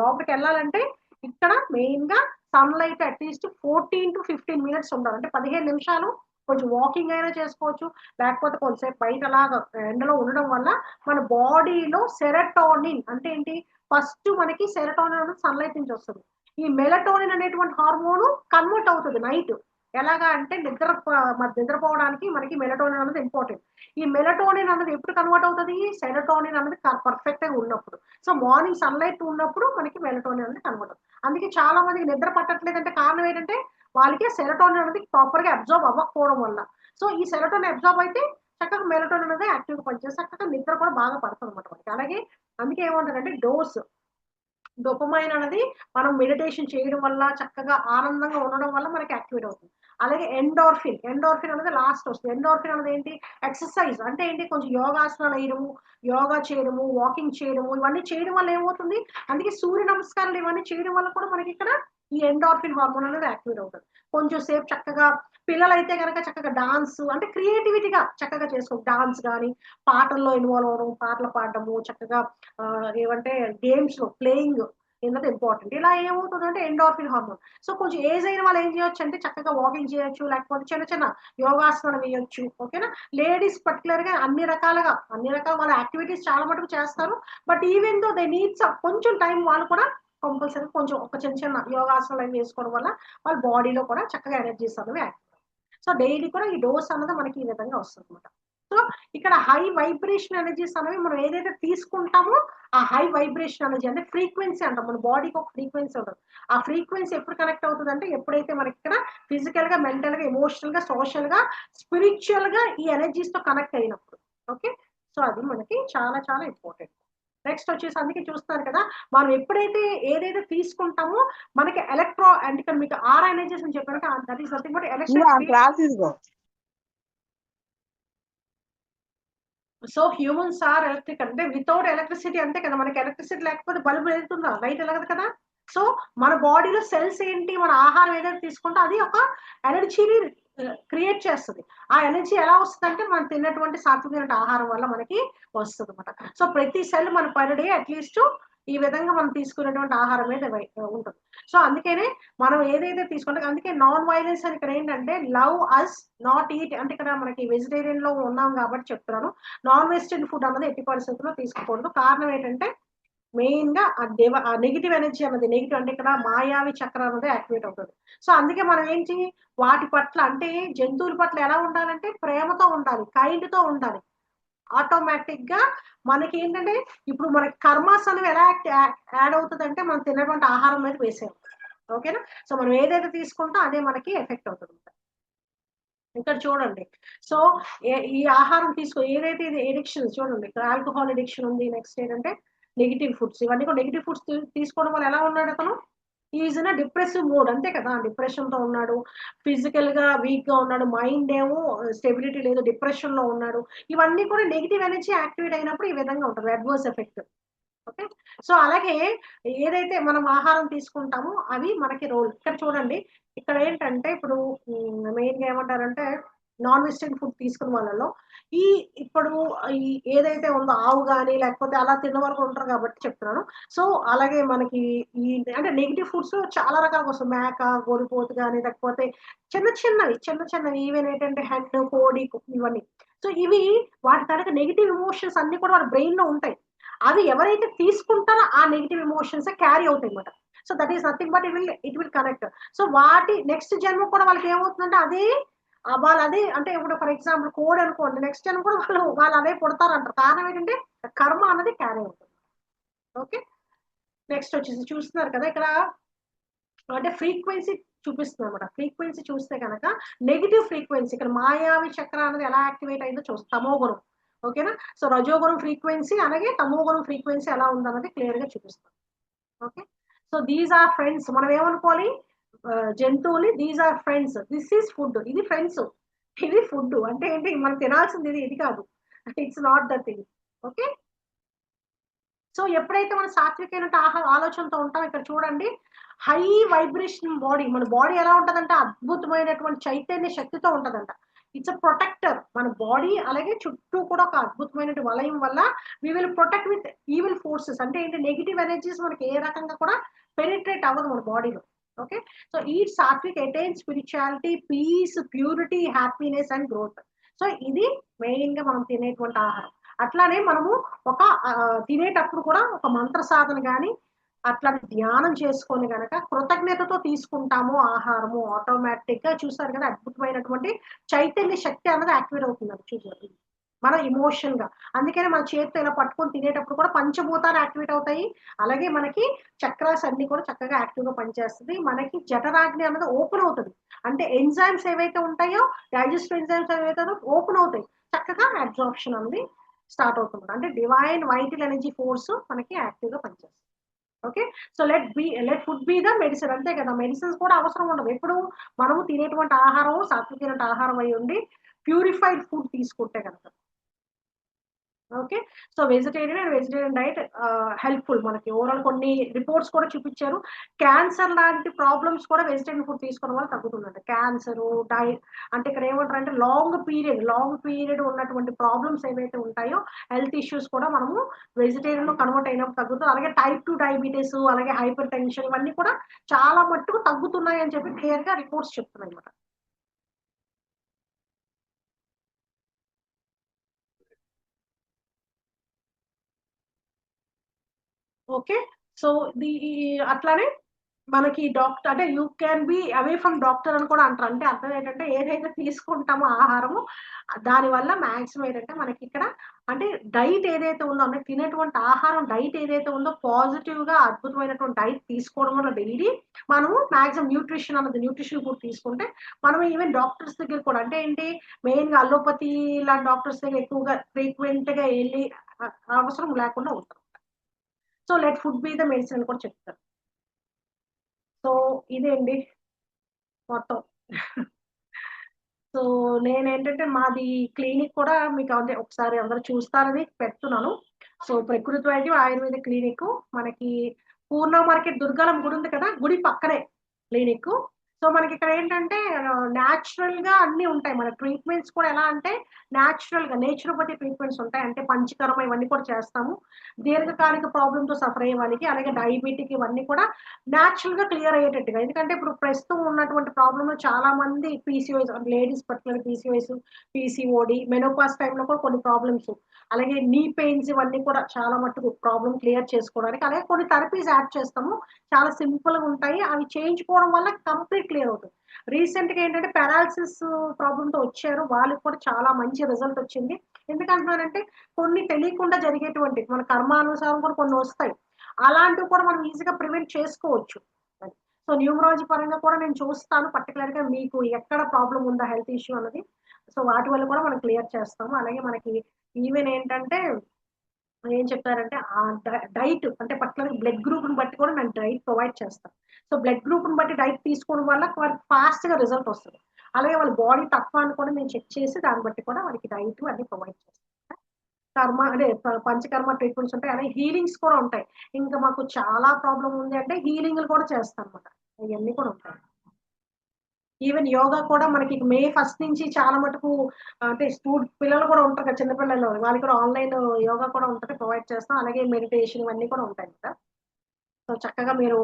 లోపలికి వెళ్ళాలంటే ఇక్కడ మెయిన్ గా సన్లైట్ అట్లీస్ట్ 14 to 15 మినిట్స్ ఉండాలి. అంటే 15 నిమిషాలు కొంచెం వాకింగ్ అయినా చేసుకోవచ్చు, లేకపోతే కొంతసేపు బయట అలాగా ఎండలో ఉండడం వల్ల మన బాడీలో సెరటోనిన్ అంటే ఏంటి, ఫస్ట్ మనకి సెరటోనిన్ అనేది సన్లైట్ నుంచి వస్తుంది. ఈ మెలటోనిన్ అనేటువంటి హార్మోన్ కన్వర్ట్ అవుతుంది నైట్. ఎలాగా అంటే నిద్రపోవడానికి మనకి మెలటోనిన్ అనేది ఇంపార్టెంట్. ఈ మెలటోనిన్ అనేది ఎప్పుడు కన్వర్ట్ అవుతుంది? సెరటోనిన్ అనేది పర్ఫెక్ట్ గా ఉన్నప్పుడు. సో మార్నింగ్ సన్లైట్ ఉన్నప్పుడు మనకి మెలటోనిన్ అనేది కన్వర్ట్ అవుతుంది. అందుకే చాలా మందికి నిద్ర పట్టట్లేదు అంటే కారణం ఏంటంటే వాళ్ళకి సెరటోనిన్ అనేది ప్రాపర్ గా అబ్జర్వ్ అవ్వకపోవడం వల్ల. సో ఈ సెరటోనిన్ అబ్జర్వ్ అయితే చక్కగా మెలటోనిన్ అనేది యాక్టివ్ గా పనిచేస్తే చక్కగా నిద్ర కూడా బాగా పడుతుంది అనమాట మనకి. అలాగే అందుకే ఏమంటారంటే డోస్ డోపమైన్ అనేది మనం మెడిటేషన్ చేయడం వల్ల చక్కగా ఆనందంగా ఉండడం వల్ల మనకి యాక్టివేట్ అవుతుంది. అలాగే ఎండోర్ఫిన్, ఎండోర్ఫిన్ అనేది లాస్ట్ వస్తుంది. ఎండోర్ఫిన్ అనేది ఏంటి? ఎక్సర్సైజ్ అంటే ఏంటి, కొంచెం యోగాసనాలు వేయడము, యోగా చేయడము, వాకింగ్ చేయడము, ఇవన్నీ చేయడం వల్ల ఏమవుతుంది, అందుకే సూర్య నమస్కారాలు ఇవన్నీ చేయడం వల్ల కూడా మనకి ఇక్కడ ఈ ఎండార్ఫిన్ హార్మోన్ అనేది యాక్టివేట్ అవుతుంది. కొంచెం సేపు చక్కగా పిల్లలైతే కనుక చక్కగా డాన్స్ అంటే క్రియేటివిటీగా చక్కగా చేసుకో, డాన్స్ కానీ పాటల్లో ఇన్వాల్వ్ అవ్వడం, పాటలు పాడడము, చక్కగా ఏమంటే గేమ్స్ లో ప్లేయింగ్ ఏంటంటే ఇంపార్టెంట్. ఇలా ఏమవుతుందంటే ఎండార్ఫిన్ హార్మోన్. సో కొంచెం ఏజ్ అయిన వాళ్ళు ఏం చేయొచ్చు అంటే చక్కగా వాకింగ్ చేయొచ్చు, లేకపోతే చిన్న చిన్న యోగాసనాలు వేయొచ్చు. ఓకేనా. లేడీస్ పర్టికులర్ గా అన్ని రకాల వాళ్ళ యాక్టివిటీస్ చాలా మటుకు చేస్తారు. But even though they needs కొంచెం టైం వాళ్ళు కూడా కంపల్సరీ కొంచెం ఒక చిన్న చిన్న యోగాసనాలు అవి వేసుకోవడం వల్ల వాళ్ళ బాడీలో కూడా చక్కగా ఎనర్జీస్ అనేవి యాక్టివ్. సో డైలీ కూడా ఈ డోస్ అన్నది మనకి ఈ విధంగా వస్తుంది అనమాట. సో ఇక్కడ హై వైబ్రేషన్ ఎనర్జీస్ అనేవి మనం ఏదైతే తీసుకుంటామో ఆ హై వైబ్రేషన్ ఎనర్జీ అంటే ఫ్రీక్వెన్సీ అంటాం. మన బాడీకి ఒక ఫ్రీక్వెన్సీ ఉంటుంది. ఆ ఫ్రీక్వెన్సీ ఎప్పుడు కనెక్ట్ అవుతుంది అంటే ఎప్పుడైతే మనకి ఇక్కడ ఫిజికల్ గా, మెంటల్ గా, ఎమోషనల్ గా, సోషల్ గా, స్పిరిచువల్ గా ఈ ఎనర్జీస్ తో కనెక్ట్ అయినప్పుడు. ఓకే. సో అది మనకి చాలా చాలా ఇంపార్టెంట్. నెక్స్ట్ వచ్చేసి అందుకే చూస్తారు కదా, మనం ఎప్పుడైతే ఏదైతే తీసుకుంటామో మనకి ఎలక్ట్రో అంటే ఇక్కడ మీకు ఆర్ ఎనర్జీస్ అని చెప్పారంటే that is nothing but electric. Class ఇదిగో సో హ్యూమన్స్ ఆర్ ఎలక్ట్రిక్ అంటే వితౌట్ ఎలక్ట్రిసిటీ అంతే కదా, మనకి ఎలక్ట్రిసిటీ లేకపోతే బల్బు వెళ్తుందా, లైట్ వెలగదు కదా. సో మన బాడీలో సెల్స్ ఏంటి, మన ఆహారం ఏదైతే తీసుకుంటే అది ఒక ఎనర్జీని క్రియేట్ చేస్తుంది. ఆ ఎనర్జీ ఎలా వస్తుంది అంటే మనం తిన్నటువంటి సాత్వికమైన ఆహారం వల్ల మనకి వస్తుంది అనమాట. సో ప్రతి సెల్ మన పర్ డే అట్లీస్ట్ ఈ విధంగా మనం తీసుకునేటువంటి ఆహారం మీద ఉంటుంది. సో అందుకనే మనం ఏదైతే తీసుకుంటే అందుకే నాన్ వైలెన్స్ అని ఇక్కడ ఏంటంటే లవ్ అస్ నాట్ ఈట్ అంటే ఇక్కడ మనకి వెజిటేరియన్ లో ఉన్నాం కాబట్టి చెప్తున్నాను. నాన్ వెజిటేరియన్ ఫుడ్ అన్నది ఎట్టి పరిస్థితుల్లో తీసుకోకూడదు. కారణం ఏంటంటే మెయిన్ గా ఆ నెగిటివ్ ఎనర్జీ అన్నది, నెగిటివ్ అంటే ఇక్కడ మాయావి చక్రం అనేది యాక్టివేట్ అవుతుంది. సో అందుకే మనం ఏంటి వాటి పట్ల అంటే జంతువుల పట్ల ఎలా ఉండాలంటే ప్రేమతో ఉండాలి, కైండ్ తో ఉండాలి. ఆటోమేటిక్ గా మనకి ఏంటంటే ఇప్పుడు మనకి కర్మాస్ అనేవి ఎలా యాడ్ అవుతుంది అంటే మనం తిన్నటువంటి ఆహారం మీద వేసే. ఓకేనా. సో మనం ఏదైతే తీసుకుంటాం అదే మనకి ఎఫెక్ట్ అవుతుంది. ఇక్కడ చూడండి. సో ఈ ఆహారం ఏదైతే ఇది ఎడిక్షన్ చూడండి, ఇక్కడ ఆల్కహాల్ ఎడిక్షన్ ఉంది. నెక్స్ట్ ఏంటంటే నెగిటివ్ ఫుడ్స్, ఇవన్నీ కూడా నెగిటివ్ ఫుడ్స్ తీసుకోవడం వల్ల ఎలా ఉన్నాడు అతను, ఈజ్ ఇన్ డిప్రెసివ్ మోడ్, అంతే కదా, డిప్రెషన్ తో ఉన్నాడు, ఫిజికల్ గా వీక్ గా ఉన్నాడు, మైండ్ ఏమో స్టెబిలిటీ లేదు, డిప్రెషన్ లో ఉన్నాడు. ఇవన్నీ కూడా నెగిటివ్ ఎనర్జీ యాక్టివేట్ అయినప్పుడు ఈ విధంగా ఉంటుంది అడ్వర్స్ ఎఫెక్ట్. ఓకే, సో అలాగే ఏదైతే మనం ఆహారం తీసుకుంటామో అవి మనకి రోల్. ఇక్కడ చూడండి, ఇక్కడ ఏంటంటే ఇప్పుడు మెయిన్ గా ఏమంటారంటే నాన్ వెజిటేరియన్ ఫుడ్ తీసుకున్న వాళ్ళలో ఈ ఇప్పుడు ఈ ఏదైతే ఉందో ఆవు కానీ లేకపోతే అలా తిన్న వరకు ఉంటారు కాబట్టి చెప్తున్నాను. సో అలాగే మనకి ఈ అంటే నెగిటివ్ ఫుడ్స్ చాలా రకాలుగా వస్తాయి, మేక గొరిపోతు కానీ లేకపోతే చిన్న చిన్నవి ఈవెన్ ఏంటంటే హెడ్ కోడి ఇవన్నీ. సో ఇవి వాటి తనక నెగిటివ్ ఎమోషన్స్ అన్ని కూడా వాళ్ళ బ్రెయిన్ లో ఉంటాయి. అవి ఎవరైతే తీసుకుంటారో ఆ నెగిటివ్ ఎమోషన్స్ క్యారీ అవుతాయి అన్నమాట. So that is nothing but it will connect. So వాటి నెక్స్ట్ జన్మ కూడా వాళ్ళకి ఏమవుతుందంటే అదే వాళ్ళు అదే, అంటే ఇప్పుడు ఫర్ ఎగ్జాంపుల్ కోడ్ అనుకోండి, నెక్స్ట్ జన్మ కూడా వాళ్ళు అదే పుడతారంటారు. కారణం ఏంటంటే కర్మ అన్నది క్యారీ అవుతుంది. ఓకే, నెక్స్ట్ వచ్చేసి చూస్తున్నారు కదా ఇక్కడ, అంటే ఫ్రీక్వెన్సీ చూపిస్తుంది అనమాట. ఫ్రీక్వెన్సీ చూస్తే కనుక నెగిటివ్ ఫ్రీక్వెన్సీ ఇక్కడ మాయావి చక్ర అనేది ఎలా యాక్టివేట్ అయిందో చూస్తాం, తమోగుణం. ఓకేనా, సో రజోగుణం ఫ్రీక్వెన్సీ అలాగే తమోగుణం ఫ్రీక్వెన్సీ ఎలా ఉందన్నది క్లియర్ గా చూపిస్తాం. Okay, so these are friends, మనం ఏమనుకోవాలి, జంతువుని these are friends, this is food, ఇది ఫ్రెండ్స్, ఇది ఫుడ్ అంటే ఏంటి, మనం తినాల్సింది ఇది కాదు, it's not the thing. Okay, so ఎప్పుడైతే మనం సాత్వికమైన ఆలోచనతో ఉంటాం, ఇక్కడ చూడండి హై వైబ్రేషన్ బాడీ, మన బాడీ ఎలా ఉంటదంటే అద్భుతమైనటువంటి చైతన్య శక్తితో ఉంటదంట. ఇట్స్ అ ప్రొటెక్టర్, మన బాడీ అలాగే చుట్టూ కూడా ఒక అద్భుతమైన వలయం వల్ల we will protect with evil forces. అంటే ఏంటి, నెగిటివ్ ఎనర్జీస్ మనకి ఏ రకంగా కూడా పెనిట్రేట్ అవ్వదు మన బాడీలో. ఓకే, సో ఈ sattvik attain spirituality, peace, purity, happiness and growth. So ఇది మెయిన్ గా మనం తినేటువంటి ఆహారం. అట్లానే మనము ఒక తినేటప్పుడు కూడా ఒక మంత్ర సాధన కానీ అట్లా ధ్యానం చేసుకొని గనక కృతజ్ఞతతో తీసుకుంటాము ఆహారము, ఆటోమేటిక్ గా చూసారు కదా అద్భుతమైనటువంటి చైతన్య శక్తి అన్నది యాక్టివేట్ అవుతుంది చూసారు మన ఇమోషన్ గా. అందుకనే మన చేతితో ఇలా పట్టుకొని తినేటప్పుడు కూడా పంచభూతాలు యాక్టివేట్ అవుతాయి. అలాగే మనకి చక్రాస్ అన్ని కూడా చక్కగా యాక్టివ్ గా పనిచేస్తుంది. మనకి జఠరాగ్ని అన్నది ఓపెన్ అవుతుంది. అంటే ఎంజైమ్స్ ఏవైతే ఉంటాయో, డైజెస్టివ్ ఎంజైమ్స్ ఏవైతే ఓపెన్ అవుతాయి, చక్కగా అబ్జార్ప్షన్ అనేది స్టార్ట్ అవుతుంది. అంటే డివైన్ వైటల్ ఎనర్జీ ఫోర్స్ మనకి యాక్టివ్ గా పనిచేస్తుంది. Okay, so let food be the medicine, అంతే కదా, మెడిసిన్స్ కూడా అవసరం ఉండదు. ఎప్పుడు మనము తినేటువంటి ఆహారం సాత్వికమైన ఆహారం అయి ఉండి ప్యూరిఫైడ్ ఫుడ్ తీసుకుంటే కనుక. Okay, so vegetarian and vegetarian diet helpful మనకి. ఓవరాల్ కొన్ని రిపోర్ట్స్ కూడా చూపించారు, క్యాన్సర్ లాంటి ప్రాబ్లమ్స్ కూడా వెజిటేరియన్ ఫుడ్ తీసుకోవడం వల్ల తగ్గుతుందంట. క్యాన్సర్ డైట్ అంటే ఇక్కడ ఏమంటారు అంటే లాంగ్ పీరియడ్ ఉన్నటువంటి ప్రాబ్లమ్స్ ఏవైతే ఉంటాయో, హెల్త్ ఇష్యూస్ కూడా మనము వెజిటేరియన్ లో కన్వర్ట్ అయినప్పుడు తగ్గుతుంది. అలాగే టైప్ 2 డయాబెటీస్ అలాగే హైపర్ టెన్షన్ ఇవన్నీ కూడా చాలా మట్టుకు తగ్గుతున్నాయి అని చెప్పి క్లియర్ గా రిపోర్ట్స్ చెప్తున్నాయి అన్నమాట. ఓకే, సో అట్లానే మనకి డాక్టర్ అంటే you can be away from doctor అని కూడా అంటారు. అంటే అర్థం ఏంటంటే ఏదైతే తీసుకుంటామో ఆహారము దాని వల్ల మాక్సిమం ఏంటంటే మనకి ఇక్కడ అంటే డైట్ ఏదైతే ఉందో, అంటే తినేటువంటి ఆహారం డైట్ ఏదైతే ఉందో పాజిటివ్ గా అద్భుతమైనటువంటి డైట్ తీసుకోవడం వల్ల డైలీ మనము మాక్సిమం న్యూట్రిషన్ ఫుడ్ తీసుకుంటే మనం ఈవెన్ డాక్టర్స్ దగ్గర కూడా అంటే ఏంటి మెయిన్ గా అలోపతి లాంటి డాక్టర్స్ దగ్గర ఎక్కువగా ఫ్రీక్వెంట్ గా వెళ్ళి అవసరం లేకుండా ఉంటాం. So let food be the medicine అని కూడా చెప్తారు. సో ఇదేండి మొత్తం. సో నేనేంటంటే మాది క్లినిక్ కూడా మీకు అంటే ఒకసారి అందరూ చూస్తారని పెడుతున్నాను. సో ప్రకృతి వైద్యం ఆయుర్వేద క్లినిక్ మనకి పూర్ణ మార్కెట్ దుర్గాలం గుడి ఉంది కదా, గుడి పక్కనే క్లినిక్. సో మనకి ఇక్కడ ఏంటంటే న్యాచురల్ గా అన్ని ఉంటాయి. మన ట్రీట్మెంట్స్ కూడా ఎలా అంటే న్యాచురల్ గా నేచురోపతి ట్రీట్మెంట్స్ ఉంటాయి. అంటే పంచకర్మ ఇవన్నీ కూడా చేస్తాము. దీర్ఘకాలిక ప్రాబ్లమ్ తో సఫర్ అయ్యే వాళ్ళకి అలాగే డయాబెటిక్ ఇవన్నీ కూడా న్యాచురల్ గా క్లియర్ అయ్యేటట్టుగా. ఎందుకంటే ఇప్పుడు ప్రస్తుతం ఉన్నటువంటి ప్రాబ్లమ్ చాలా మంది PCOS ladies particular PCOS, PCOD, menopause టైంలో కూడా కొన్ని ప్రాబ్లమ్స్, అలాగే నీ పెయిన్స్ ఇవన్నీ కూడా చాలా మట్టుకు ప్రాబ్లమ్ క్లియర్ చేసుకోవడానికి అలాగే కొన్ని థెరపీస్ యాడ్ చేస్తాము. చాలా సింపుల్ గా ఉంటాయి. అవి చేయించుకోవడం వల్ల కంప్లీట్ క్లియర్ అవుతుంది. రీసెంట్ గా ఏంటంటే పారాలసిస్ ప్రాబ్లమ్ తో వచ్చారు, వాళ్ళకి కూడా చాలా మంచి రిజల్ట్ వచ్చింది. ఎందుకంటున్నానంటే కొన్ని తెలియకుండా జరిగేటువంటి మన కర్మానుసారం కూడా కొన్ని వస్తాయి, అలాంటివి కూడా మనం ఈజీగా ప్రివెంట్ చేసుకోవచ్చు. సో న్యూమరాలజీ పరంగా కూడా నేను చూస్తాను పర్టికులర్ గా మీకు ఎక్కడ ప్రాబ్లం ఉందా హెల్త్ ఇష్యూ అన్నది. సో వాటి వల్ల కూడా మనం క్లియర్ చేస్తాము. అలాగే మనకి ఈవెన్ ఏంటంటే ఏం చెప్తారంటే ఆ డైట్ అంటే పర్టికులర్ బ్లడ్ గ్రూప్‌ని బట్టి కూడా నేను డైట్ ప్రొవైడ్ చేస్తాను. సో, బ్లడ్ గ్రూప్‌ని బట్టి డైట్ తీసుకోవడం వల్ల వాళ్ళకి ఫాస్ట్‌గా రిజల్ట్ వస్తది. అలాగే వాళ్ళ బాడీ తత్వాన్ని కూడా నేను చెక్ చేసి దాన్ని బట్టి కూడా వాళ్ళకి డైట్ అన్నీ ప్రొవైడ్ చేస్తాను. కర్మ అంటే పంచకర్మ ట్రీట్మెంట్స్ ఉంటాయి. అలాగే హీలింగ్స్ కూడా ఉంటాయి. ఇంకా మాకు చాలా ప్రాబ్లమ్ ఉంది అంటే హీలింగ్‌లు కూడా చేస్తానన్నమాట. ఇయన్నీ కూడా ఉంటాయి. ఈవెన్ యోగా కూడా మనకి మే ఫస్ట్ నుంచి చాలా మటుకు అంటే పిల్లలు కూడా ఉంటారు కదా! చిన్న పిల్లలు వాళ్ళకి కూడా ఆన్‌లైన్ యోగా కూడా ఉంటది. ప్రొవైడ్ చేస్తాం. అలాగే మెడిటేషన్ ఇవన్నీ కూడా ఉంటాయి కదా! సో, చక్కగా మీరు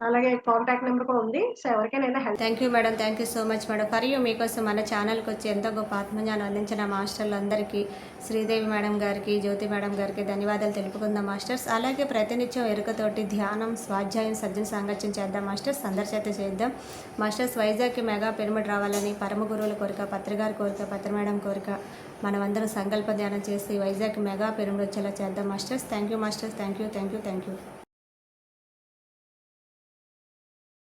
అలాగే కాంటాక్ట్ నంబర్ కూడా ఉంది. సో, ఎవరికైనా help thank you madam. Thank you so much madam. For you మీకోసం మన ఛానల్కి వచ్చి ఎంతో గొప్ప ఆత్మజ్ఞానం అందించిన మాస్టర్లందరికీ శ్రీదేవి మేడం గారికి, జ్యోతి మేడం గారికి ధన్యవాదాలు తెలుపుకుందాం మాస్టర్స్. అలాగే ప్రతినిత్యం ఎరుకతోటి ధ్యానం, స్వాధ్యాయం, సజ్జన సాంగత్యం చేద్దాం మాస్టర్స్. అందరి చేత చేద్దాం మాస్టర్స్. వైజాగ్కి మెగా పిరమిడ్ రావాలని పరమ గురువుల కోరిక, పత్రిగారి కోరిక, పత్రి మేడం కోరిక. మనమందరం సంకల్ప ధ్యానం చేసి వైజాగ్ మెగా పిరమిడ్ వచ్చేలా చేద్దాం masters. Thank you masters. Thank you.